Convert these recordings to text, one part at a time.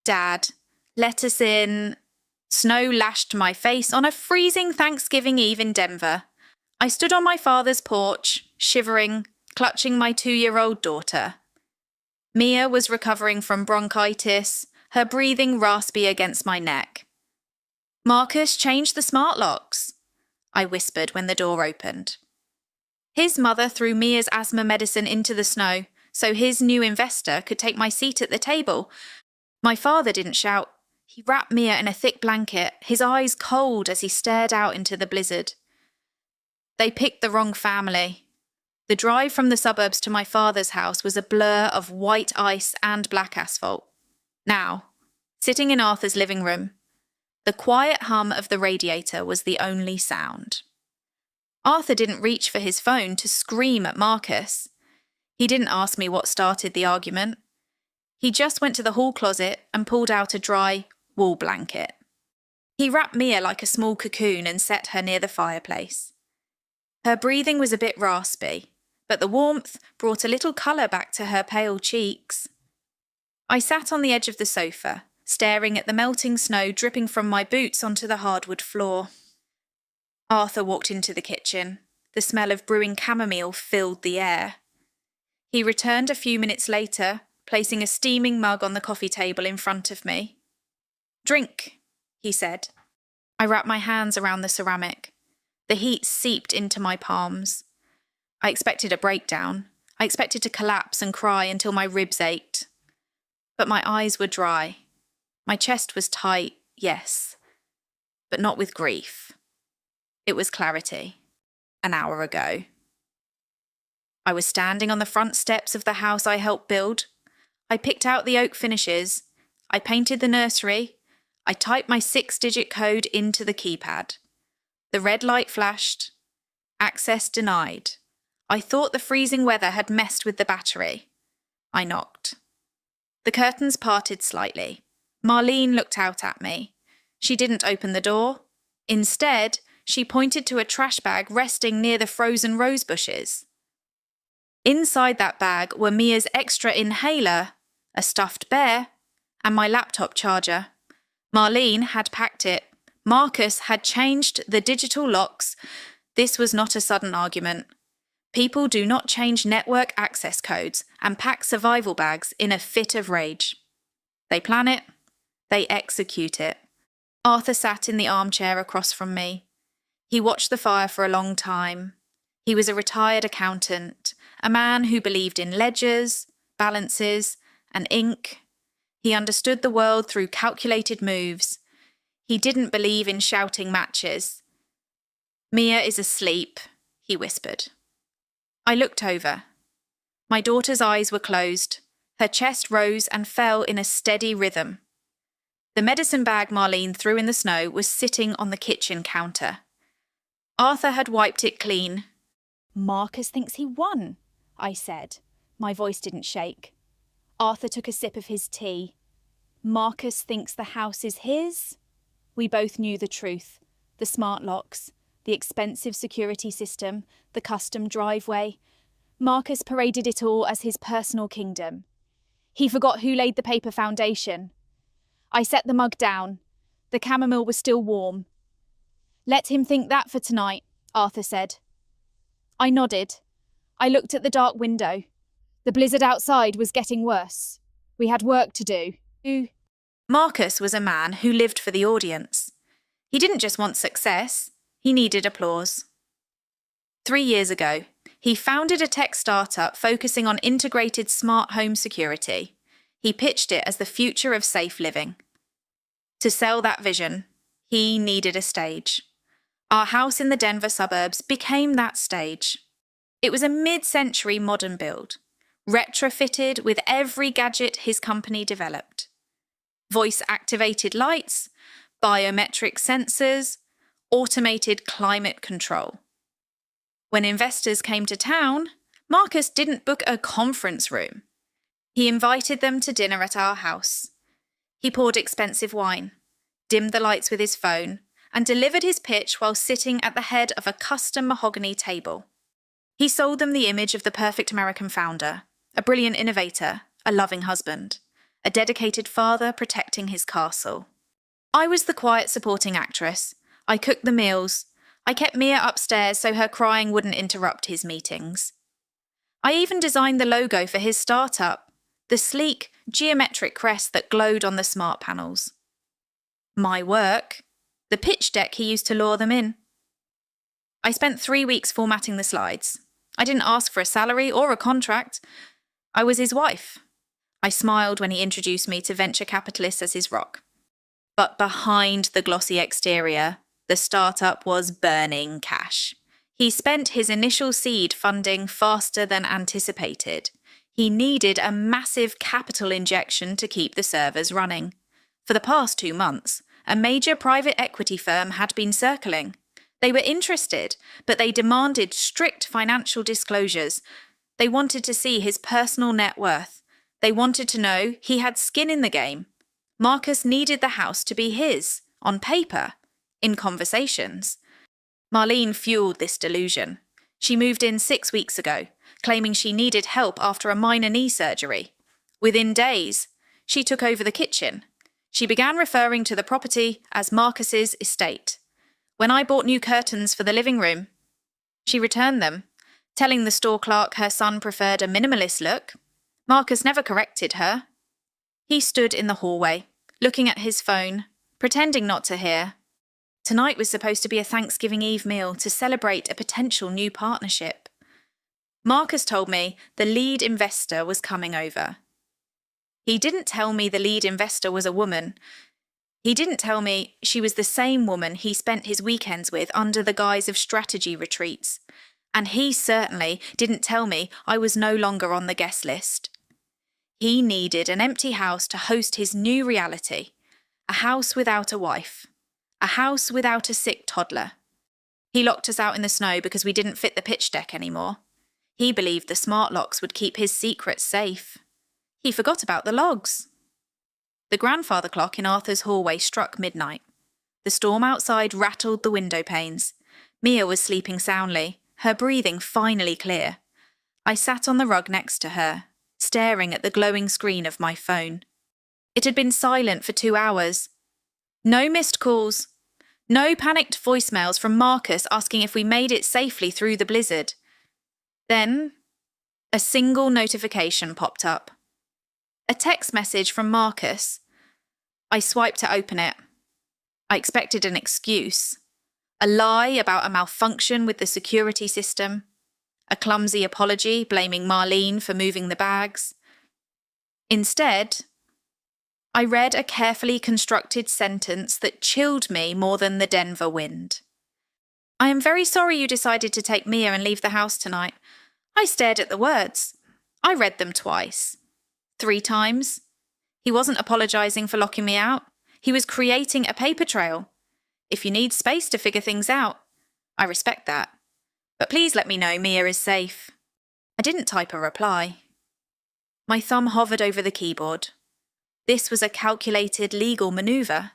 Dad, let us in. Snow lashed my face on a freezing Thanksgiving Eve in Denver. I stood on my father's porch, shivering, clutching my 2-year-old daughter. Mia was recovering from bronchitis, her breathing raspy against my neck. Marcus changed the smart locks, I whispered when the door opened. His mother threw Mia's asthma medicine into the snow so his new investor could take my seat at the table. My father didn't shout. He wrapped Mia in a thick blanket, his eyes cold as he stared out into the blizzard. They picked the wrong family. The drive from the suburbs to my father's house was a blur of white ice and black asphalt. Now, sitting in Arthur's living room, the quiet hum of the radiator was the only sound. Arthur didn't reach for his phone to scream at Marcus. He didn't ask me what started the argument. He just went to the hall closet and pulled out a dry wool blanket. He wrapped Mia like a small cocoon and set her near the fireplace. Her breathing was a bit raspy, but the warmth brought a little colour back to her pale cheeks. I sat on the edge of the sofa, staring at the melting snow dripping from my boots onto the hardwood floor. Arthur walked into the kitchen. The smell of brewing chamomile filled the air. He returned a few minutes later, placing a steaming mug on the coffee table in front of me. "Drink," he said. I wrapped my hands around the ceramic. The heat seeped into my palms. I expected a breakdown. I expected to collapse and cry until my ribs ached. But my eyes were dry. My chest was tight, yes, but not with grief. It was clarity. An hour ago. I was standing on the front steps of the house I helped build. I picked out the oak finishes. I painted the nursery. I typed my 6-digit code into the keypad. The red light flashed. Access denied. I thought the freezing weather had messed with the battery. I knocked. The curtains parted slightly. Marlene looked out at me. She didn't open the door. Instead, she pointed to a trash bag resting near the frozen rose bushes. Inside that bag were Mia's extra inhaler, a stuffed bear, and my laptop charger. Marlene had packed it. Marcus had changed the digital locks. This was not a sudden argument. People do not change network access codes and pack survival bags in a fit of rage. They plan it. They execute it. Arthur sat in the armchair across from me. He watched the fire for a long time. He was a retired accountant, a man who believed in ledgers, balances, and ink. He understood the world through calculated moves. He didn't believe in shouting matches. "Mia is asleep," he whispered. I looked over. My daughter's eyes were closed. Her chest rose and fell in a steady rhythm. The medicine bag Marlene threw in the snow was sitting on the kitchen counter. Arthur had wiped it clean. "Marcus thinks he won," I said. My voice didn't shake. Arthur took a sip of his tea. "Marcus thinks the house is his?" We both knew the truth. The smart locks, the expensive security system, the custom driveway. Marcus paraded it all as his personal kingdom. He forgot who laid the paper foundation. I set the mug down. The chamomile was still warm. "Let him think that for tonight," Arthur said. I nodded. I looked at the dark window. The blizzard outside was getting worse. We had work to do. Marcus was a man who lived for the audience. He didn't just want success, he needed applause. 3 years ago, he founded a tech startup focusing on integrated smart home security. He pitched it as the future of safe living. To sell that vision, he needed a stage. Our house in the Denver suburbs became that stage. It was a mid-century modern build, retrofitted with every gadget his company developed. Voice-activated lights, biometric sensors, automated climate control. When investors came to town, Marcus didn't book a conference room. He invited them to dinner at our house. He poured expensive wine, dimmed the lights with his phone, and delivered his pitch while sitting at the head of a custom mahogany table. He sold them the image of the perfect American founder, a brilliant innovator, a loving husband, a dedicated father protecting his castle. I was the quiet supporting actress. I cooked the meals. I kept Mia upstairs so her crying wouldn't interrupt his meetings. I even designed the logo for his startup, the sleek, geometric crest that glowed on the smart panels. My work, the pitch deck he used to lure them in. I spent 3 weeks formatting the slides. I didn't ask for a salary or a contract. I was his wife. I smiled when he introduced me to venture capitalists as his rock. But behind the glossy exterior, the startup was burning cash. He spent his initial seed funding faster than anticipated. He needed a massive capital injection to keep the servers running. For the past 2 months, a major private equity firm had been circling. They were interested, but they demanded strict financial disclosures. They wanted to see his personal net worth. They wanted to know he had skin in the game. Marcus needed the house to be his, on paper, in conversations. Marlene fueled this delusion. She moved in 6 weeks ago, claiming she needed help after a minor knee surgery. Within days, she took over the kitchen. She began referring to the property as Marcus's estate. When I bought new curtains for the living room, she returned them, telling the store clerk her son preferred a minimalist look. Marcus never corrected her. He stood in the hallway, looking at his phone, pretending not to hear. Tonight was supposed to be a Thanksgiving Eve meal to celebrate a potential new partnership. Marcus told me the lead investor was coming over. He didn't tell me the lead investor was a woman. He didn't tell me she was the same woman he spent his weekends with under the guise of strategy retreats. And he certainly didn't tell me I was no longer on the guest list. He needed an empty house to host his new reality. A house without a wife. A house without a sick toddler. He locked us out in the snow because we didn't fit the pitch deck anymore. He believed the smart locks would keep his secrets safe. He forgot about the logs. The grandfather clock in Arthur's hallway struck midnight. The storm outside rattled the window panes. Mia was sleeping soundly, her breathing finally clear. I sat on the rug next to her, staring at the glowing screen of my phone. It had been silent for 2 hours. No missed calls. No panicked voicemails from Marcus asking if we made it safely through the blizzard. Then, a single notification popped up. A text message from Marcus. I swiped to open it. I expected an excuse. A lie about a malfunction with the security system. A clumsy apology blaming Marlene for moving the bags. Instead, I read a carefully constructed sentence that chilled me more than the Denver wind. I am very sorry you decided to take Mia and leave the house tonight. I stared at the words. I read them twice. 3 times. He wasn't apologising for locking me out. He was creating a paper trail. If you need space to figure things out, I respect that. But please let me know Mia is safe. I didn't type a reply. My thumb hovered over the keyboard. This was a calculated legal manoeuvre.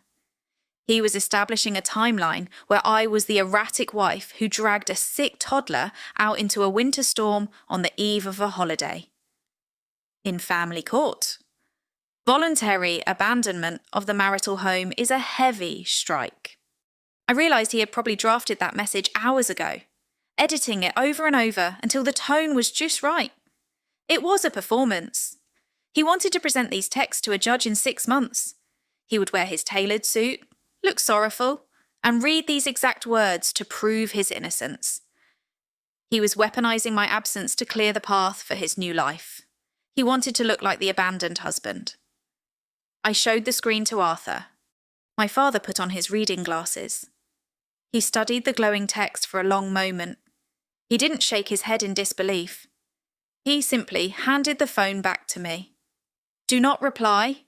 He was establishing a timeline where I was the erratic wife who dragged a sick toddler out into a winter storm on the eve of a holiday. In family court. Voluntary abandonment of the marital home is a heavy strike. I realised he had probably drafted that message hours ago, editing it over and over until the tone was just right. It was a performance. He wanted to present these texts to a judge in 6 months. He would wear his tailored suit, look sorrowful, and read these exact words to prove his innocence. He was weaponising my absence to clear the path for his new life. He wanted to look like the abandoned husband. I showed the screen to Arthur. My father put on his reading glasses. He studied the glowing text for a long moment. He didn't shake his head in disbelief. He simply handed the phone back to me. "Do not reply,"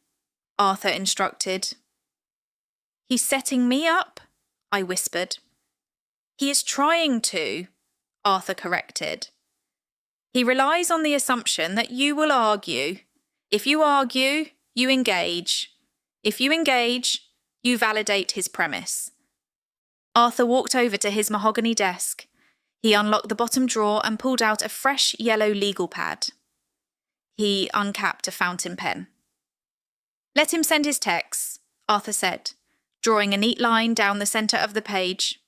Arthur instructed. "He's setting me up," I whispered. "He is trying to," Arthur corrected. "He relies on the assumption that you will argue. If you argue, you engage. If you engage, you validate his premise." Arthur walked over to his mahogany desk. He unlocked the bottom drawer and pulled out a fresh yellow legal pad. He uncapped a fountain pen. Let him send his texts, Arthur said, drawing a neat line down the centre of the page.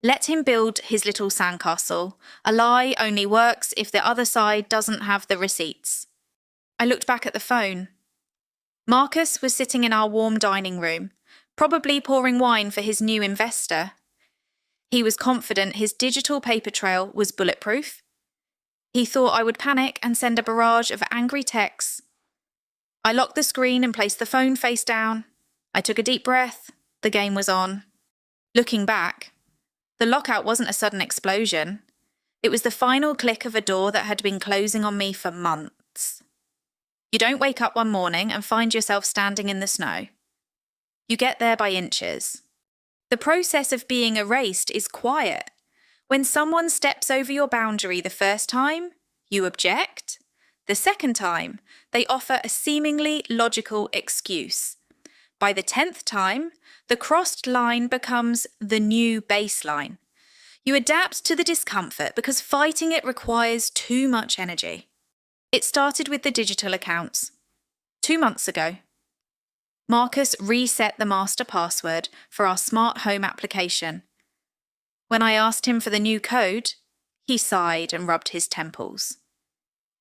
Let him build his little sandcastle. A lie only works if the other side doesn't have the receipts. I looked back at the phone. Marcus was sitting in our warm dining room, probably pouring wine for his new investor. He was confident his digital paper trail was bulletproof. He thought I would panic and send a barrage of angry texts. I locked the screen and placed the phone face down. I took a deep breath. The game was on. Looking back, the lockout wasn't a sudden explosion. It was the final click of a door that had been closing on me for months. You don't wake up one morning and find yourself standing in the snow. You get there by inches. The process of being erased is quiet. When someone steps over your boundary the first time, you object. The second time, they offer a seemingly logical excuse. By the 10th time, the crossed line becomes the new baseline. You adapt to the discomfort because fighting it requires too much energy. It started with the digital accounts. 2 months ago. Marcus reset the master password for our smart home application. When I asked him for the new code, he sighed and rubbed his temples.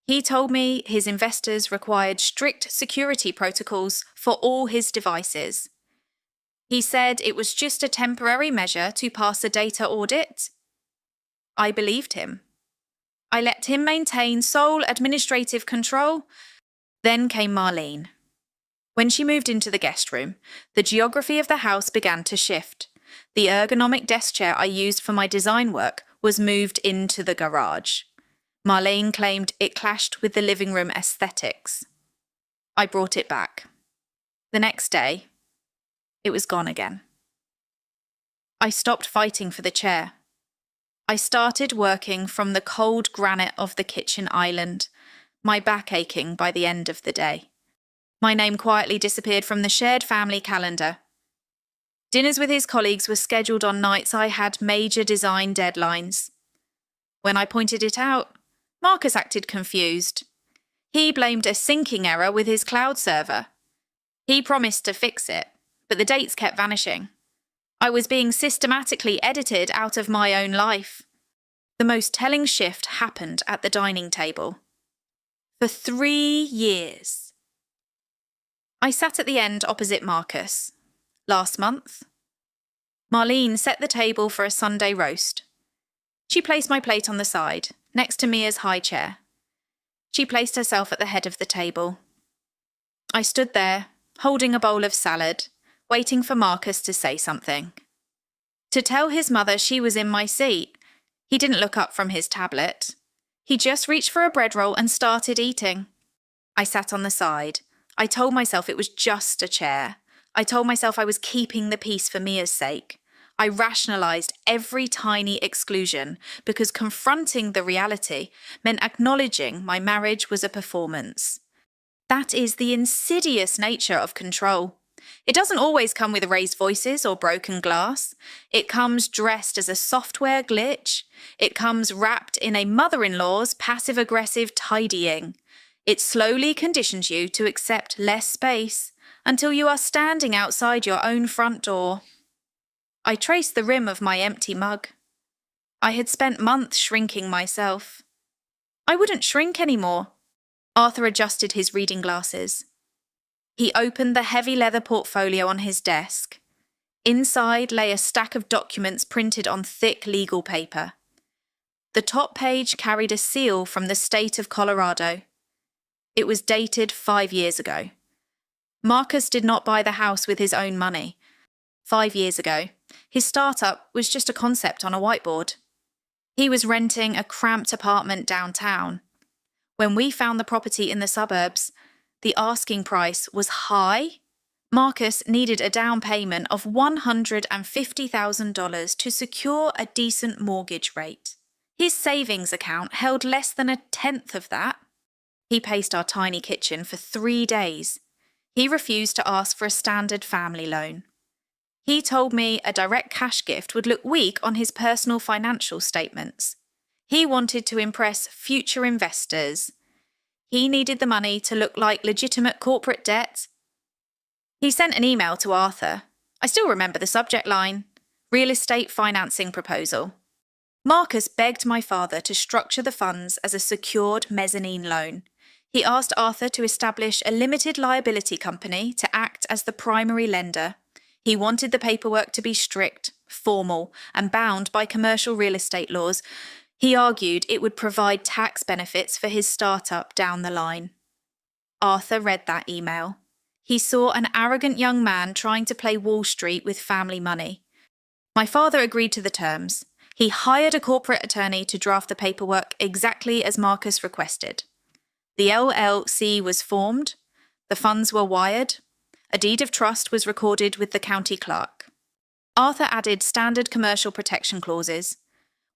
He told me his investors required strict security protocols for all his devices. He said it was just a temporary measure to pass a data audit. I believed him. I let him maintain sole administrative control. Then came Marlene. When she moved into the guest room, the geography of the house began to shift. The ergonomic desk chair I used for my design work was moved into the garage. Marlene claimed it clashed with the living room aesthetics. I brought it back. The next day, it was gone again. I stopped fighting for the chair. I started working from the cold granite of the kitchen island, my back aching by the end of the day. My name quietly disappeared from the shared family calendar. Dinners with his colleagues were scheduled on nights I had major design deadlines. When I pointed it out, Marcus acted confused. He blamed a syncing error with his cloud server. He promised to fix it, but the dates kept vanishing. I was being systematically edited out of my own life. The most telling shift happened at the dining table. For 3 years. I sat at the end opposite Marcus. Last month, Marlene set the table for a Sunday roast. She placed my plate on the side, next to Mia's high chair. She placed herself at the head of the table. I stood there, holding a bowl of salad, waiting for Marcus to say something. To tell his mother she was in my seat, he didn't look up from his tablet. He just reached for a bread roll and started eating. I sat on the side. I told myself it was just a chair. I told myself I was keeping the peace for Mia's sake. I rationalised every tiny exclusion because confronting the reality meant acknowledging my marriage was a performance. That is the insidious nature of control. It doesn't always come with raised voices or broken glass. It comes dressed as a software glitch. It comes wrapped in a mother-in-law's passive-aggressive tidying. It slowly conditions you to accept less space until you are standing outside your own front door. I traced the rim of my empty mug. I had spent months shrinking myself. I wouldn't shrink anymore. Arthur adjusted his reading glasses. He opened the heavy leather portfolio on his desk. Inside lay a stack of documents printed on thick legal paper. The top page carried a seal from the state of Colorado. It was dated 5 years ago. Marcus did not buy the house with his own money. 5 years ago, his startup was just a concept on a whiteboard. He was renting a cramped apartment downtown. When we found the property in the suburbs, the asking price was high. Marcus needed a down payment of $150,000 to secure a decent mortgage rate. His savings account held less than 1/10 of that. He paced our tiny kitchen for 3 days. He refused to ask for a standard family loan. He told me a direct cash gift would look weak on his personal financial statements. He wanted to impress future investors. He needed the money to look like legitimate corporate debt. He sent an email to Arthur. I still remember the subject line: real estate financing proposal. Marcus begged my father to structure the funds as a secured mezzanine loan. He asked Arthur to establish a limited liability company to act as the primary lender. He wanted the paperwork to be strict, formal, and bound by commercial real estate laws. He argued it would provide tax benefits for his startup down the line. Arthur read that email. He saw an arrogant young man trying to play Wall Street with family money. My father agreed to the terms. He hired a corporate attorney to draft the paperwork exactly as Marcus requested. The LLC was formed, the funds were wired, a deed of trust was recorded with the county clerk. Arthur added standard commercial protection clauses.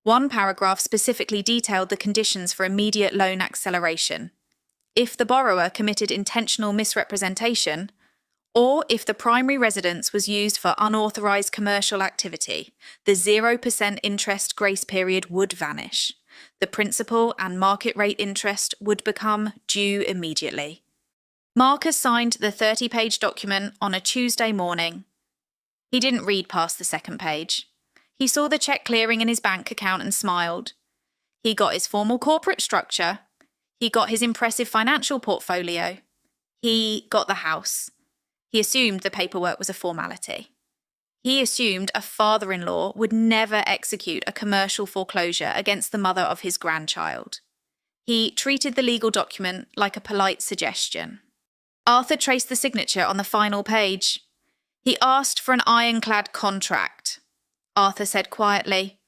One paragraph specifically detailed the conditions for immediate loan acceleration. If the borrower committed intentional misrepresentation, or if the primary residence was used for unauthorised commercial activity, the 0% interest grace period would vanish. The principal and market rate interest would become due immediately. Marcus signed the 30-page document on a Tuesday morning. He didn't read past the second page. He saw the cheque clearing in his bank account and smiled. He got his formal corporate structure. He got his impressive financial portfolio. He got the house. He assumed the paperwork was a formality. He assumed a father-in-law would never execute a commercial foreclosure against the mother of his grandchild. He treated the legal document like a polite suggestion. Arthur traced the signature on the final page. He asked for an ironclad contract. Arthur said quietly.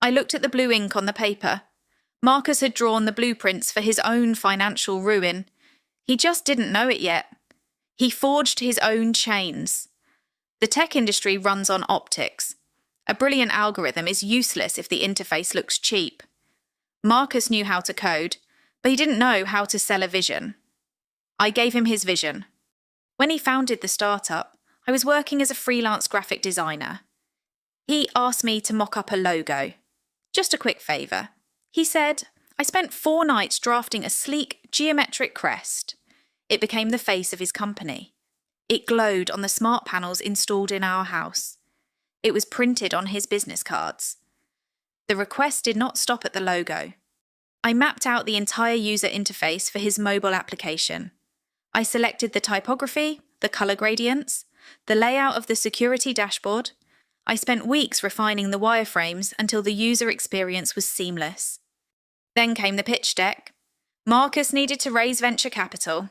I looked at the blue ink on the paper. Marcus had drawn the blueprints for his own financial ruin. He just didn't know it yet. He forged his own chains. The tech industry runs on optics. A brilliant algorithm is useless if the interface looks cheap. Marcus knew how to code, but he didn't know how to sell a vision. I gave him his vision. When he founded the startup, I was working as a freelance graphic designer. He asked me to mock up a logo. Just a quick favour. He said, I spent 4 nights drafting a sleek, geometric crest. It became the face of his company. It glowed on the smart panels installed in our house. It was printed on his business cards. The request did not stop at the logo. I mapped out the entire user interface for his mobile application. I selected the typography, the colour gradients, the layout of the security dashboard. I spent weeks refining the wireframes until the user experience was seamless. Then came the pitch deck. Marcus needed to raise venture capital.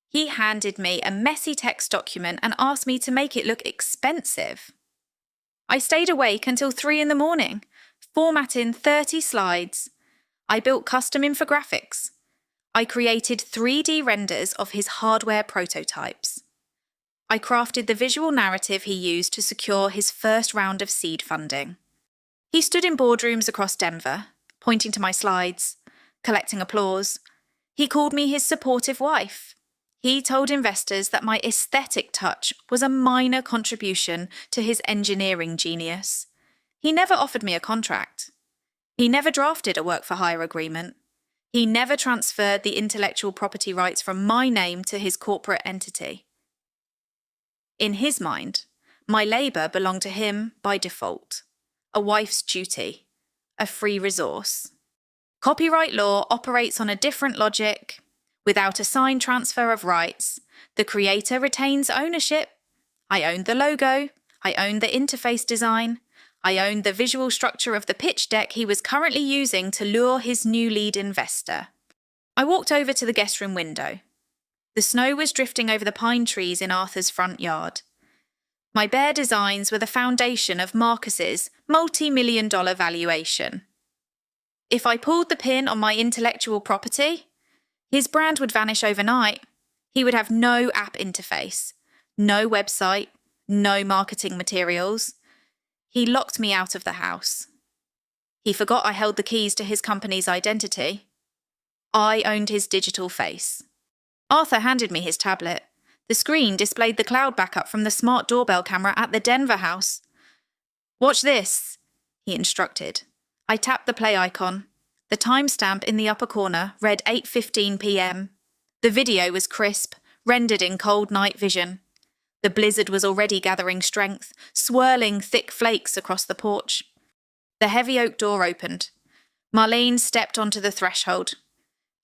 He handed me a messy text document and asked me to make it look expensive. I stayed awake until 3 a.m, formatting 30 slides. I built custom infographics. I created 3D renders of his hardware prototypes. I crafted the visual narrative he used to secure his first round of seed funding. He stood in boardrooms across Denver, pointing to my slides, collecting applause. He called me his supportive wife. He told investors that my aesthetic touch was a minor contribution to his engineering genius. He never offered me a contract. He never drafted a work-for-hire agreement. He never transferred the intellectual property rights from my name to his corporate entity. In his mind, my labour belonged to him by default, a wife's duty, a free resource. Copyright law operates on a different logic. Without a signed transfer of rights, the creator retains ownership. I owned the logo, I owned the interface design, I owned the visual structure of the pitch deck he was currently using to lure his new lead investor. I walked over to the guest room window. The snow was drifting over the pine trees in Arthur's front yard. My bare designs were the foundation of Marcus's multi-million-dollar valuation. If I pulled the pin on my intellectual property, his brand would vanish overnight. He would have no app interface, no website, no marketing materials. He locked me out of the house. He forgot I held the keys to his company's identity. I owned his digital face. Arthur handed me his tablet. The screen displayed the cloud backup from the smart doorbell camera at the Denver house. Watch this, he instructed. I tapped the play icon. The timestamp in the upper corner read 8:15 p.m. The video was crisp, rendered in cold night vision. The blizzard was already gathering strength, swirling thick flakes across the porch. The heavy oak door opened. Marlene stepped onto the threshold.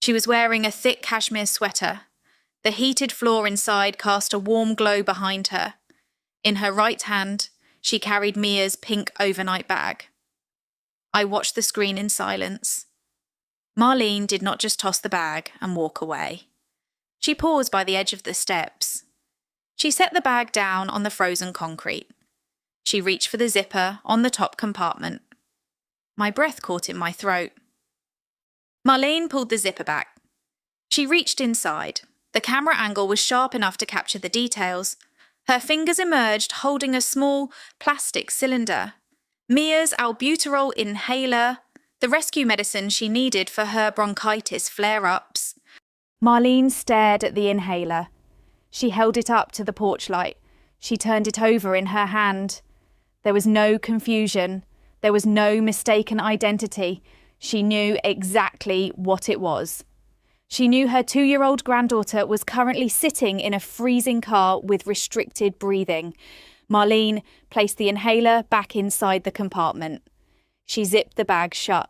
She was wearing a thick cashmere sweater. The heated floor inside cast a warm glow behind her. In her right hand, she carried Mia's pink overnight bag. I watched the screen in silence. Marlene did not just toss the bag and walk away. She paused by the edge of the steps. She set the bag down on the frozen concrete. She reached for the zipper on the top compartment. My breath caught in my throat. Marlene pulled the zipper back. She reached inside. The camera angle was sharp enough to capture the details. Her fingers emerged holding a small plastic cylinder. Mia's albuterol inhaler, the rescue medicine she needed for her bronchitis flare-ups. Marlene stared at the inhaler. She held it up to the porch light. She turned it over in her hand. There was no confusion. There was no mistaken identity. She knew exactly what it was. She knew her 2-year-old granddaughter was currently sitting in a freezing car with restricted breathing. Marlene placed the inhaler back inside the compartment. She zipped the bag shut.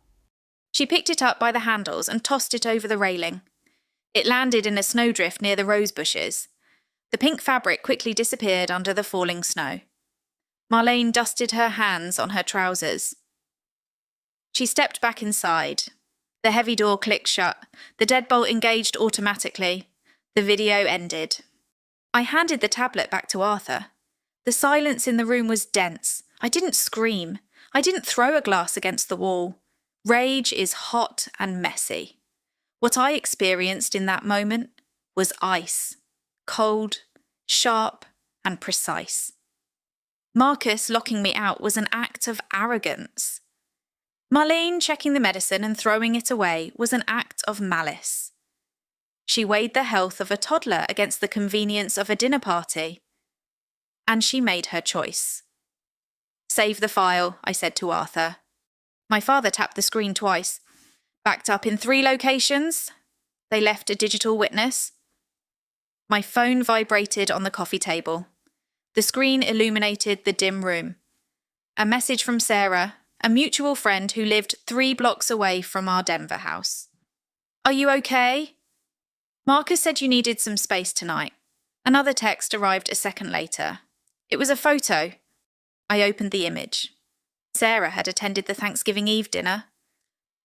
She picked it up by the handles and tossed it over the railing. It landed in a snowdrift near the rose bushes. The pink fabric quickly disappeared under the falling snow. Marlene dusted her hands on her trousers. She stepped back inside. The heavy door clicked shut. The deadbolt engaged automatically. The video ended. I handed the tablet back to Arthur. The silence in the room was dense. I didn't scream. I didn't throw a glass against the wall. Rage is hot and messy. What I experienced in that moment was ice. Cold, sharp, and precise. Marcus locking me out was an act of arrogance. Marlene checking the medicine and throwing it away was an act of malice. She weighed the health of a toddler against the convenience of a dinner party. And she made her choice. "Save the file," I said to Arthur. My father tapped the screen twice. "Backed up in 3 locations. They left a digital witness." My phone vibrated on the coffee table. The screen illuminated the dim room. A message from Sarah, a mutual friend who lived 3 blocks away from our Denver house. "Are you okay? Marcus said you needed some space tonight." Another text arrived a second later. It was a photo. I opened the image. Sarah had attended the Thanksgiving Eve dinner.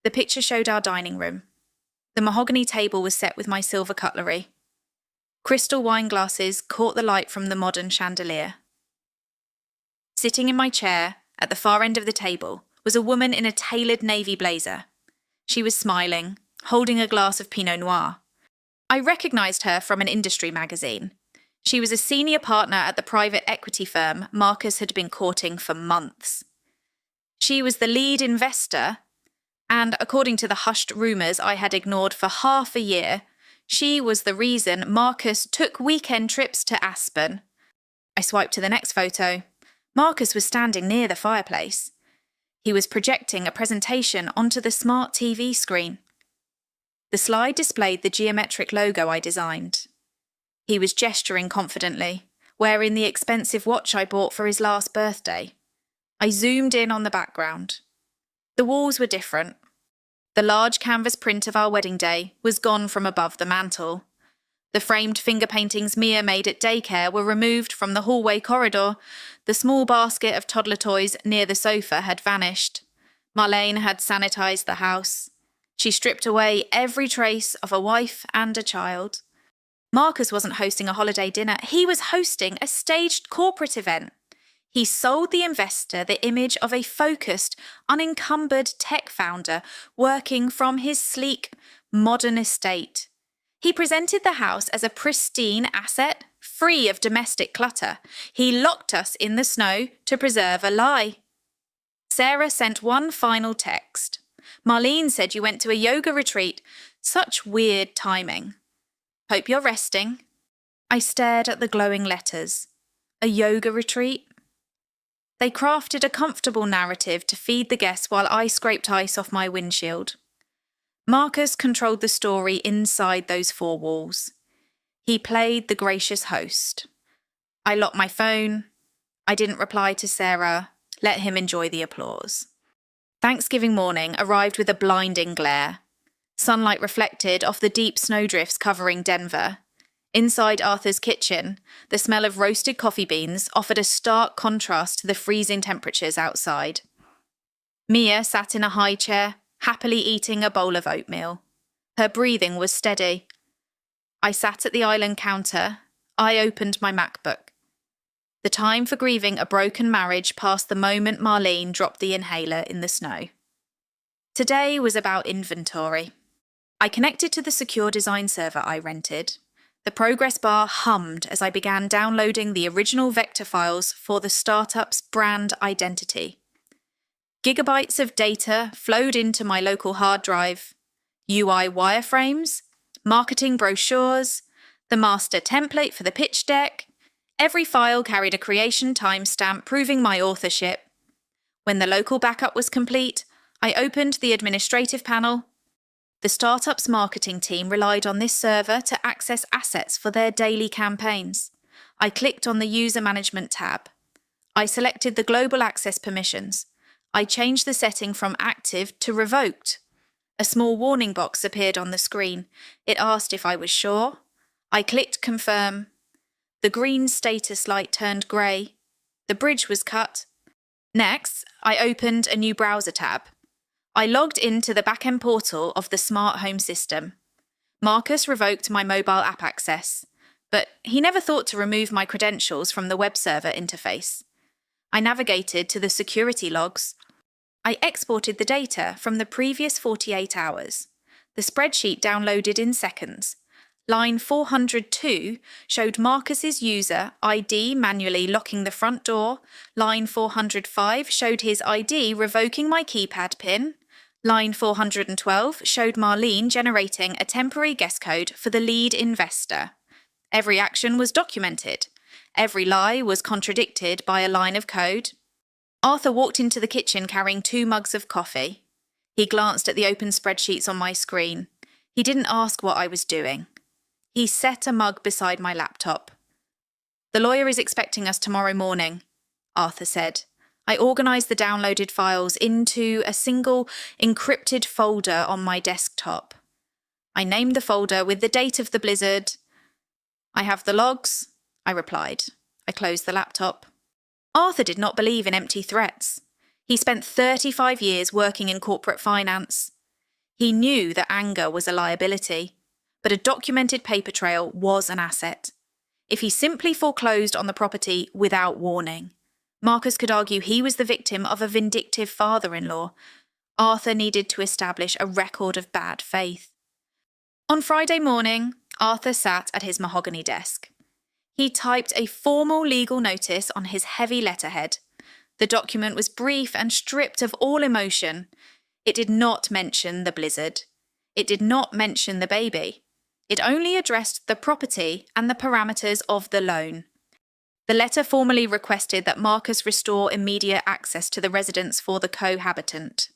The picture showed our dining room. The mahogany table was set with my silver cutlery. Crystal wine glasses caught the light from the modern chandelier. Sitting in my chair, at the far end of the table, was a woman in a tailored navy blazer. She was smiling, holding a glass of Pinot Noir. I recognised her from an industry magazine. She was a senior partner at the private equity firm Marcus had been courting for months. She was the lead investor, and according to the hushed rumours I had ignored for half a year, she was the reason Marcus took weekend trips to Aspen. I swiped to the next photo. Marcus was standing near the fireplace. He was projecting a presentation onto the smart TV screen. The slide displayed the geometric logo I designed. He was gesturing confidently, wearing the expensive watch I bought for his last birthday. I zoomed in on the background. The walls were different. The large canvas print of our wedding day was gone from above the mantel. The framed finger paintings Mia made at daycare were removed from the hallway corridor. The small basket of toddler toys near the sofa had vanished. Marlene had sanitized the house. She stripped away every trace of a wife and a child. Marcus wasn't hosting a holiday dinner. He was hosting a staged corporate event. He sold the investor the image of a focused, unencumbered tech founder working from his sleek, modern estate. He presented the house as a pristine asset, free of domestic clutter. He locked us in the snow to preserve a lie. Sarah sent one final text. "Marlene said you went to a yoga retreat. Such weird timing. Hope you're resting." I stared at the glowing letters. A yoga retreat? They crafted a comfortable narrative to feed the guests while I scraped ice off my windshield. Marcus controlled the story inside those 4 walls. He played the gracious host. I locked my phone. I didn't reply to Sarah. Let him enjoy the applause. Thanksgiving morning arrived with a blinding glare. Sunlight reflected off the deep snowdrifts covering Denver. Inside Arthur's kitchen, the smell of roasted coffee beans offered a stark contrast to the freezing temperatures outside. Mia sat in a high chair, happily eating a bowl of oatmeal. Her breathing was steady. I sat at the island counter. I opened my MacBook. The time for grieving a broken marriage passed the moment Marlene dropped the inhaler in the snow. Today was about inventory. I connected to the secure design server I rented. The progress bar hummed as I began downloading the original vector files for the startup's brand identity. Gigabytes of data flowed into my local hard drive. UI wireframes, marketing brochures, the master template for the pitch deck. Every file carried a creation timestamp proving my authorship. When the local backup was complete, I opened the administrative panel. The startup's marketing team relied on this server to access assets for their daily campaigns. I clicked on the User Management tab. I selected the global access permissions. I changed the setting from active to revoked. A small warning box appeared on the screen. It asked if I was sure. I clicked confirm. The green status light turned grey. The bridge was cut. Next, I opened a new browser tab. I logged into the backend portal of the smart home system. Marcus revoked my mobile app access, but he never thought to remove my credentials from the web server interface. I navigated to the security logs. I exported the data from the previous 48 hours. The spreadsheet downloaded in seconds. Line 402 showed Marcus's user ID manually locking the front door. Line 405 showed his ID revoking my keypad pin. Line 412 showed Marlene generating a temporary guest code for the lead investor. Every action was documented. Every lie was contradicted by a line of code. Arthur walked into the kitchen carrying 2 mugs of coffee. He glanced at the open spreadsheets on my screen. He didn't ask what I was doing. He set a mug beside my laptop. "The lawyer is expecting us tomorrow morning," Arthur said. I organised the downloaded files into a single encrypted folder on my desktop. I named the folder with the date of the blizzard. "I have the logs," I replied. I closed the laptop. Arthur did not believe in empty threats. He spent 35 years working in corporate finance. He knew that anger was a liability, but a documented paper trail was an asset. If he simply foreclosed on the property without warning, Marcus could argue he was the victim of a vindictive father-in-law. Arthur needed to establish a record of bad faith. On Friday morning, Arthur sat at his mahogany desk. He typed a formal legal notice on his heavy letterhead. The document was brief and stripped of all emotion. It did not mention the blizzard. It did not mention the baby. It only addressed the property and the parameters of the loan. The letter formally requested that Marcus restore immediate access to the residence for the cohabitant.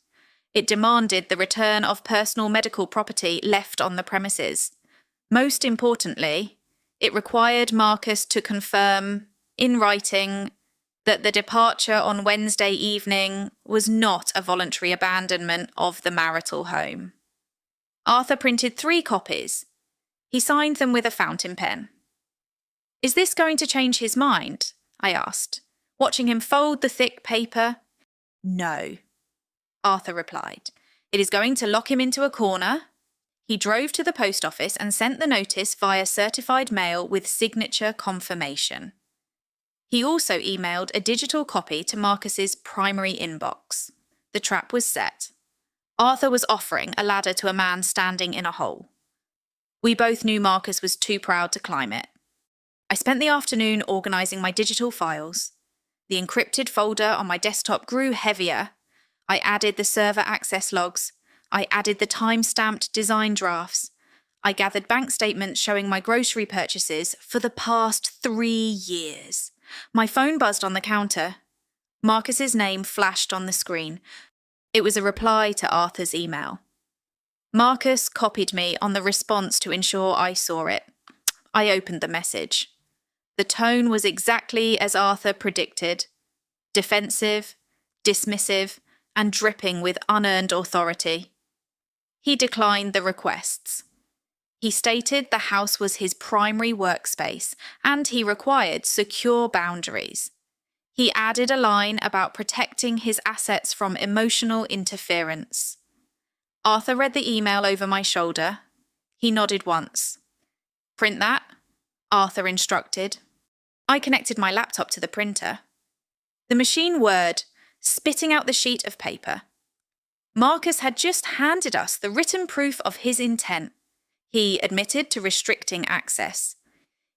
It demanded the return of personal medical property left on the premises. Most importantly, it required Marcus to confirm, in writing, that the departure on Wednesday evening was not a voluntary abandonment of the marital home. Arthur printed 3 copies. He signed them with a fountain pen. "Is this going to change his mind?" I asked, watching him fold the thick paper. "No," Arthur replied. "It is going to lock him into a corner." He drove to the post office and sent the notice via certified mail with signature confirmation. He also emailed a digital copy to Marcus's primary inbox. The trap was set. Arthur was offering a ladder to a man standing in a hole. We both knew Marcus was too proud to climb it. I spent the afternoon organising my digital files. The encrypted folder on my desktop grew heavier. I added the server access logs. I added the time-stamped design drafts. I gathered bank statements showing my grocery purchases for the past 3 years. My phone buzzed on the counter. Marcus's name flashed on the screen. It was a reply to Arthur's email. Marcus copied me on the response to ensure I saw it. I opened the message. The tone was exactly as Arthur predicted: defensive, dismissive, and dripping with unearned authority. He declined the requests. He stated the house was his primary workspace and he required secure boundaries. He added a line about protecting his assets from emotional interference. Arthur read the email over my shoulder. He nodded once. "Print that," Arthur instructed. I connected my laptop to the printer. The machine whirred, spitting out the sheet of paper. Marcus had just handed us the written proof of his intent. He admitted to restricting access.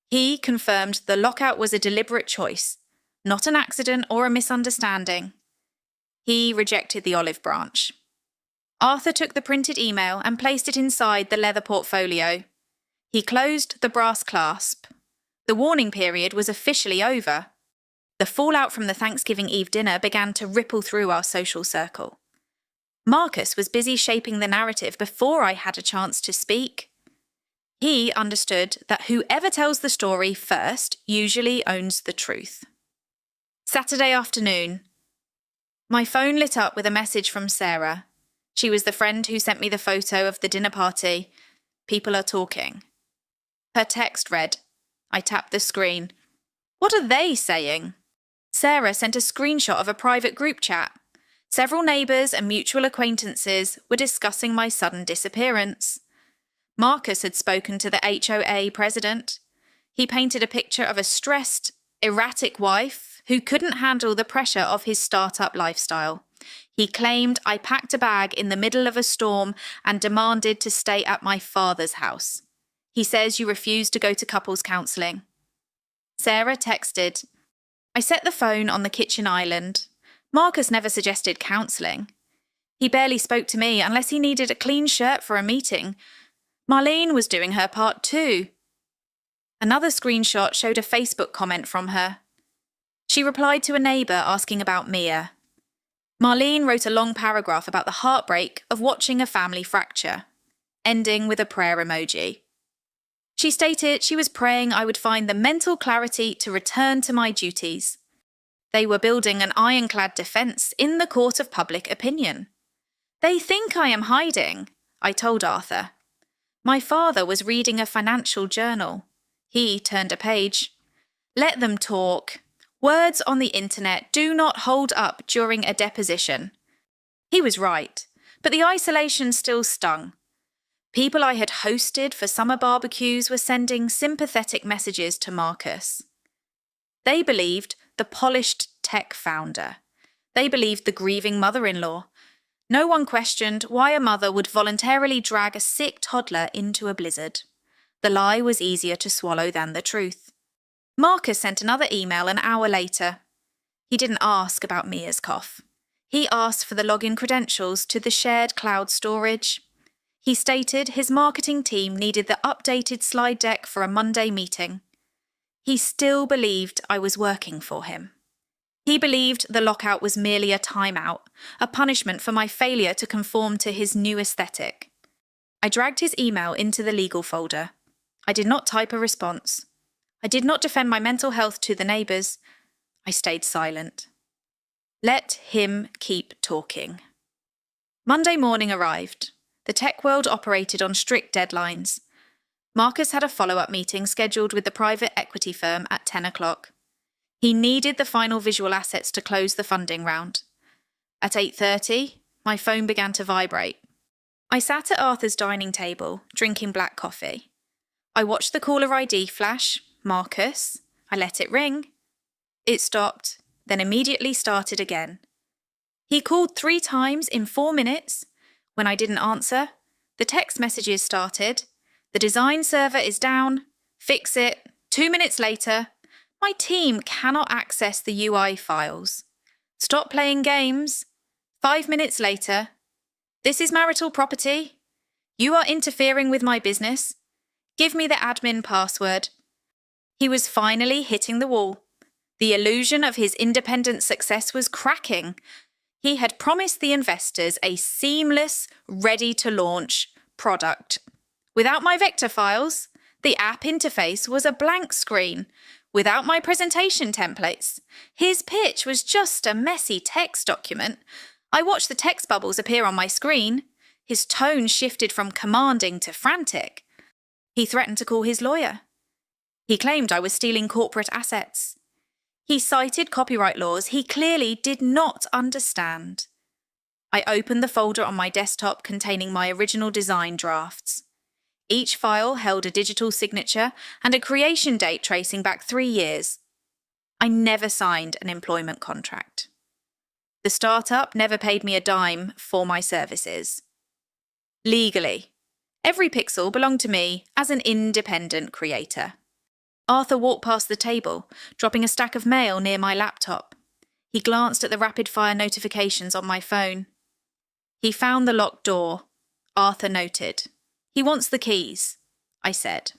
He confirmed the lockout was a deliberate choice, not an accident or a misunderstanding. He rejected the olive branch. Arthur took the printed email and placed it inside the leather portfolio. He closed the brass clasp. The warning period was officially over. The fallout from the Thanksgiving Eve dinner began to ripple through our social circle. Marcus was busy shaping the narrative before I had a chance to speak. He understood that whoever tells the story first usually owns the truth. Saturday afternoon. My phone lit up with a message from Sarah. She was the friend who sent me the photo of the dinner party. "People are talking." Her text read. I tapped the screen. "What are they saying?" Sarah sent a screenshot of a private group chat. Several neighbours and mutual acquaintances were discussing my sudden disappearance. Marcus had spoken to the HOA president. He painted a picture of a stressed, erratic wife who couldn't handle the pressure of his startup lifestyle. He claimed I packed a bag in the middle of a storm and demanded to stay at my father's house. He says you refused to go to couples counselling. Sarah texted, I set the phone on the kitchen island. Marcus never suggested counselling. He barely spoke to me unless he needed a clean shirt for a meeting. Marlene was doing her part too. Another screenshot showed a Facebook comment from her. She replied to a neighbour asking about Mia. Marlene wrote a long paragraph about the heartbreak of watching a family fracture, ending with a prayer emoji. She stated she was praying I would find the mental clarity to return to my duties. They were building an ironclad defence in the court of public opinion. They think I am hiding, I told Arthur. My father was reading a financial journal. He turned a page. Let them talk. Words on the internet do not hold up during a deposition. He was right, but the isolation still stung. People I had hosted for summer barbecues were sending sympathetic messages to Marcus. They believed the polished tech founder. They believed the grieving mother-in-law. No one questioned why a mother would voluntarily drag a sick toddler into a blizzard. The lie was easier to swallow than the truth. Marcus sent another email an hour later. He didn't ask about Mia's cough. He asked for the login credentials to the shared cloud storage. He stated his marketing team needed the updated slide deck for a Monday meeting. He still believed I was working for him. He believed the lockout was merely a timeout, a punishment for my failure to conform to his new aesthetic. I dragged his email into the legal folder. I did not type a response. I did not defend my mental health to the neighbours. I stayed silent. Let him keep talking. Monday morning arrived. The tech world operated on strict deadlines. Marcus had a follow-up meeting scheduled with the private equity firm at 10 o'clock. He needed the final visual assets to close the funding round. At 8:30, my phone began to vibrate. I sat at Arthur's dining table, drinking black coffee. I watched the caller ID flash, Marcus. I let it ring. It stopped, then immediately started again. He called 3 times in 4 minutes. When I didn't answer, the text messages started. The design server is down. Fix it. 2 minutes later, my team cannot access the UI files. Stop playing games. 5 minutes later, this is marital property. You are interfering with my business. Give me the admin password. He was finally hitting the wall. The illusion of his independent success was cracking. He had promised the investors a seamless, ready-to-launch product. Without my vector files, The app interface was a blank screen, without my presentation templates. His pitch was just a messy text document. I watched the text bubbles appear on my screen. His tone shifted from commanding to frantic. He threatened to call his lawyer. He claimed I was stealing corporate assets. He cited copyright laws he clearly did not understand. I opened the folder on my desktop containing my original design drafts. Each file held a digital signature and a creation date tracing back 3 years. I never signed an employment contract. The startup never paid me a dime for my services. Legally, every pixel belonged to me as an independent creator. Arthur walked past the table, dropping a stack of mail near my laptop. He glanced at the rapid-fire notifications on my phone. He found the locked door. Arthur noted. "He wants the keys," I said.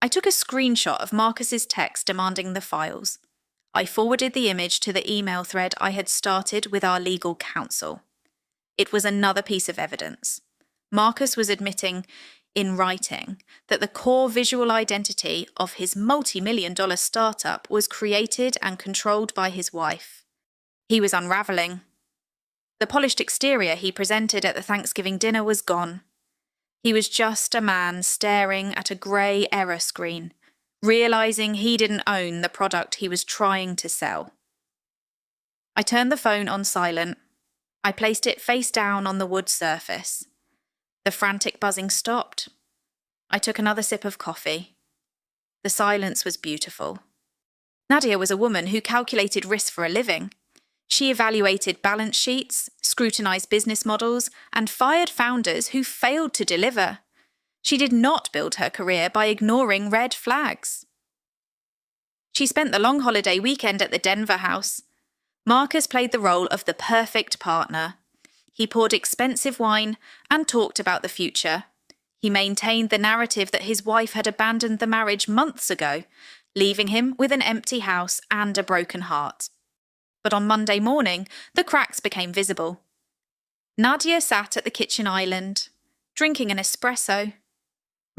I took a screenshot of Marcus's text demanding the files. I forwarded the image to the email thread I had started with our legal counsel. It was another piece of evidence. Marcus was admitting, in writing, that the core visual identity of his multi-million-dollar startup was created and controlled by his wife. He was unravelling. The polished exterior he presented at the Thanksgiving dinner was gone. He was just a man staring at a grey error screen, realising he didn't own the product he was trying to sell. I turned the phone on silent. I placed it face down on the wood surface. The frantic buzzing stopped. I took another sip of coffee. The silence was beautiful. Nadia was a woman who calculated risk for a living. She evaluated balance sheets, scrutinised business models, and fired founders who failed to deliver. She did not build her career by ignoring red flags. She spent the long holiday weekend at the Denver house. Marcus played the role of the perfect partner. He poured expensive wine and talked about the future. He maintained the narrative that his wife had abandoned the marriage months ago, leaving him with an empty house and a broken heart. But on Monday morning, the cracks became visible. Nadia sat at the kitchen island, drinking an espresso.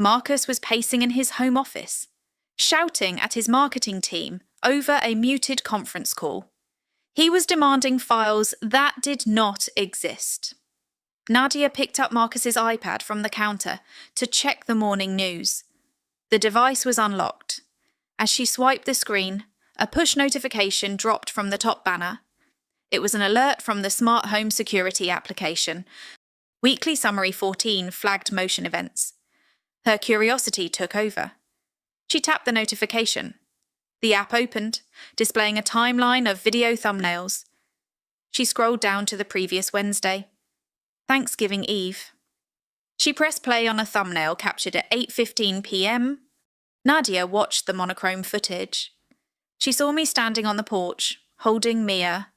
Marcus was pacing in his home office, shouting at his marketing team over a muted conference call. He was demanding files that did not exist. Nadia picked up Marcus's iPad from the counter to check the morning news. The device was unlocked. As she swiped the screen, a push notification dropped from the top banner. It was an alert from the Smart Home Security application. Weekly Summary 14 flagged motion events. Her curiosity took over. She tapped the notification. The app opened, displaying a timeline of video thumbnails. She scrolled down to the previous Wednesday, Thanksgiving Eve. She pressed play on a thumbnail captured at 8:15 p.m. Nadia watched the monochrome footage. She saw me standing on the porch, holding Mia.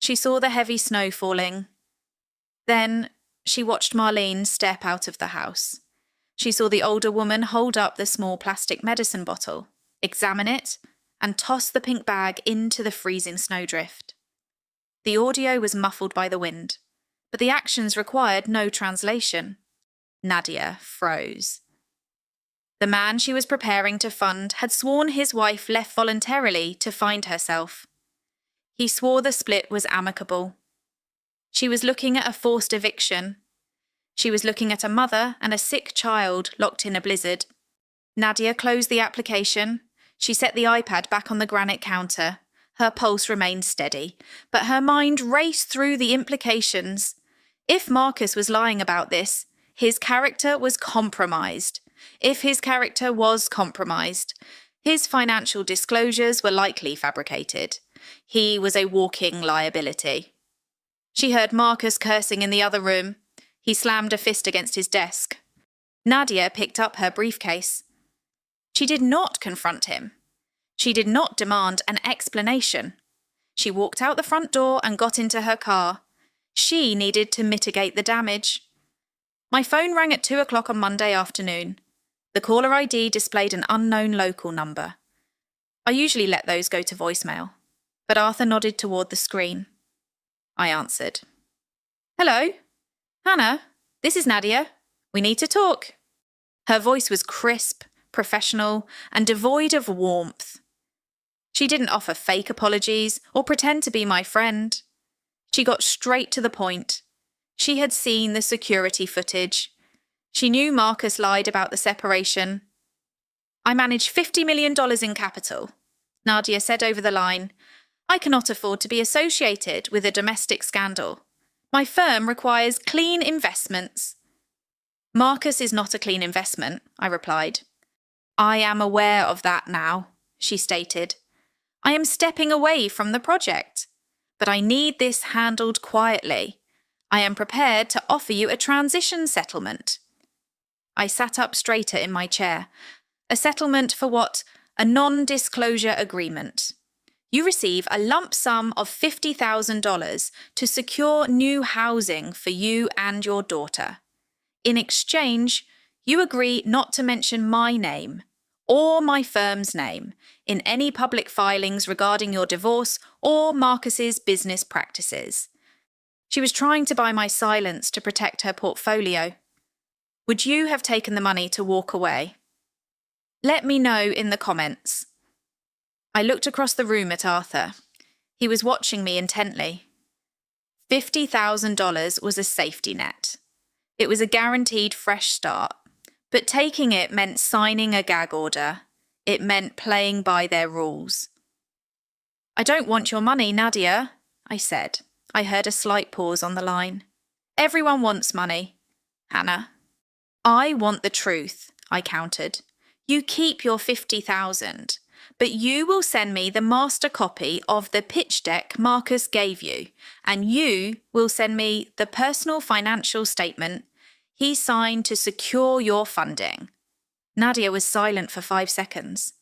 She saw the heavy snow falling. Then she watched Marlene step out of the house. She saw the older woman hold up the small plastic medicine bottle, examine it, and toss the pink bag into the freezing snowdrift. The audio was muffled by the wind, but the actions required no translation. Nadia froze. The man she was preparing to fund had sworn his wife left voluntarily to find herself. He swore the split was amicable. She was looking at a forced eviction. She was looking at a mother and a sick child locked in a blizzard. Nadia closed the application. She set the iPad back on the granite counter. Her pulse remained steady, but her mind raced through the implications. If Marcus was lying about this, his character was compromised. If his character was compromised, his financial disclosures were likely fabricated. He was a walking liability. She heard Marcus cursing in the other room. He slammed a fist against his desk. Nadia picked up her briefcase. She did not confront him. She did not demand an explanation. She walked out the front door and got into her car. She needed to mitigate the damage. My phone rang at 2 o'clock on Monday afternoon. The caller ID displayed an unknown local number. I usually let those go to voicemail, but Arthur nodded toward the screen. I answered. "Hello? Hannah, this is Nadia. We need to talk." Her voice was crisp, professional, and devoid of warmth. She didn't offer fake apologies or pretend to be my friend. She got straight to the point. She had seen the security footage. She knew Marcus lied about the separation. "I manage $50 million in capital," Nadia said over the line. "I cannot afford to be associated with a domestic scandal. My firm requires clean investments." "Marcus is not a clean investment," I replied. "I am aware of that now," she stated. "I am stepping away from the project, but I need this handled quietly. I am prepared to offer you a transition settlement." I sat up straighter in my chair. "A settlement for what? A non-disclosure agreement. You receive a lump sum of $50,000 to secure new housing for you and your daughter. In exchange, you agree not to mention my name or my firm's name in any public filings regarding your divorce or Marcus's business practices." She was trying to buy my silence to protect her portfolio. "Would you have taken the money to walk away? Let me know in the comments." I looked across the room at Arthur. He was watching me intently. $50,000 was a safety net. It was a guaranteed fresh start, but taking it meant signing a gag order. It meant playing by their rules. "I don't want your money, Nadia," I said. I heard a slight pause on the line. "Everyone wants money, Hannah." "I want the truth," I countered. "You keep your $50,000, but you will send me the master copy of the pitch deck Marcus gave you, and you will send me the personal financial statement he signed to secure your funding." Nadia was silent for 5 seconds.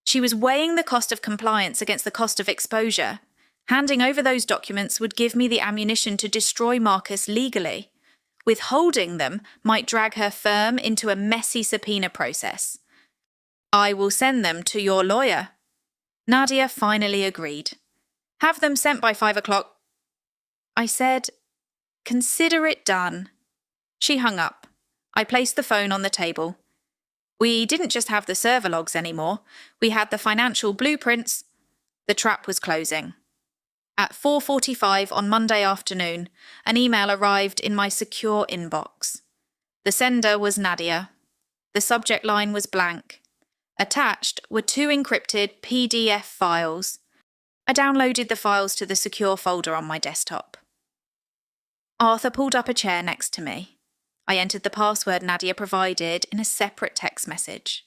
She was weighing the cost of compliance against the cost of exposure. Handing over those documents would give me the ammunition to destroy Marcus legally. Withholding them might drag her firm into a messy subpoena process. "I will send them to your lawyer." Nadia finally agreed. "Have them sent by 5 o'clock. I said, "Consider it done." She hung up. I placed the phone on the table. We didn't just have the server logs anymore. We had the financial blueprints. The trap was closing. At 4:45 on Monday afternoon, an email arrived in my secure inbox. The sender was Nadia. The subject line was blank. Attached were 2 encrypted PDF files. I downloaded the files to the secure folder on my desktop. Arthur pulled up a chair next to me. I entered the password Nadia provided in a separate text message.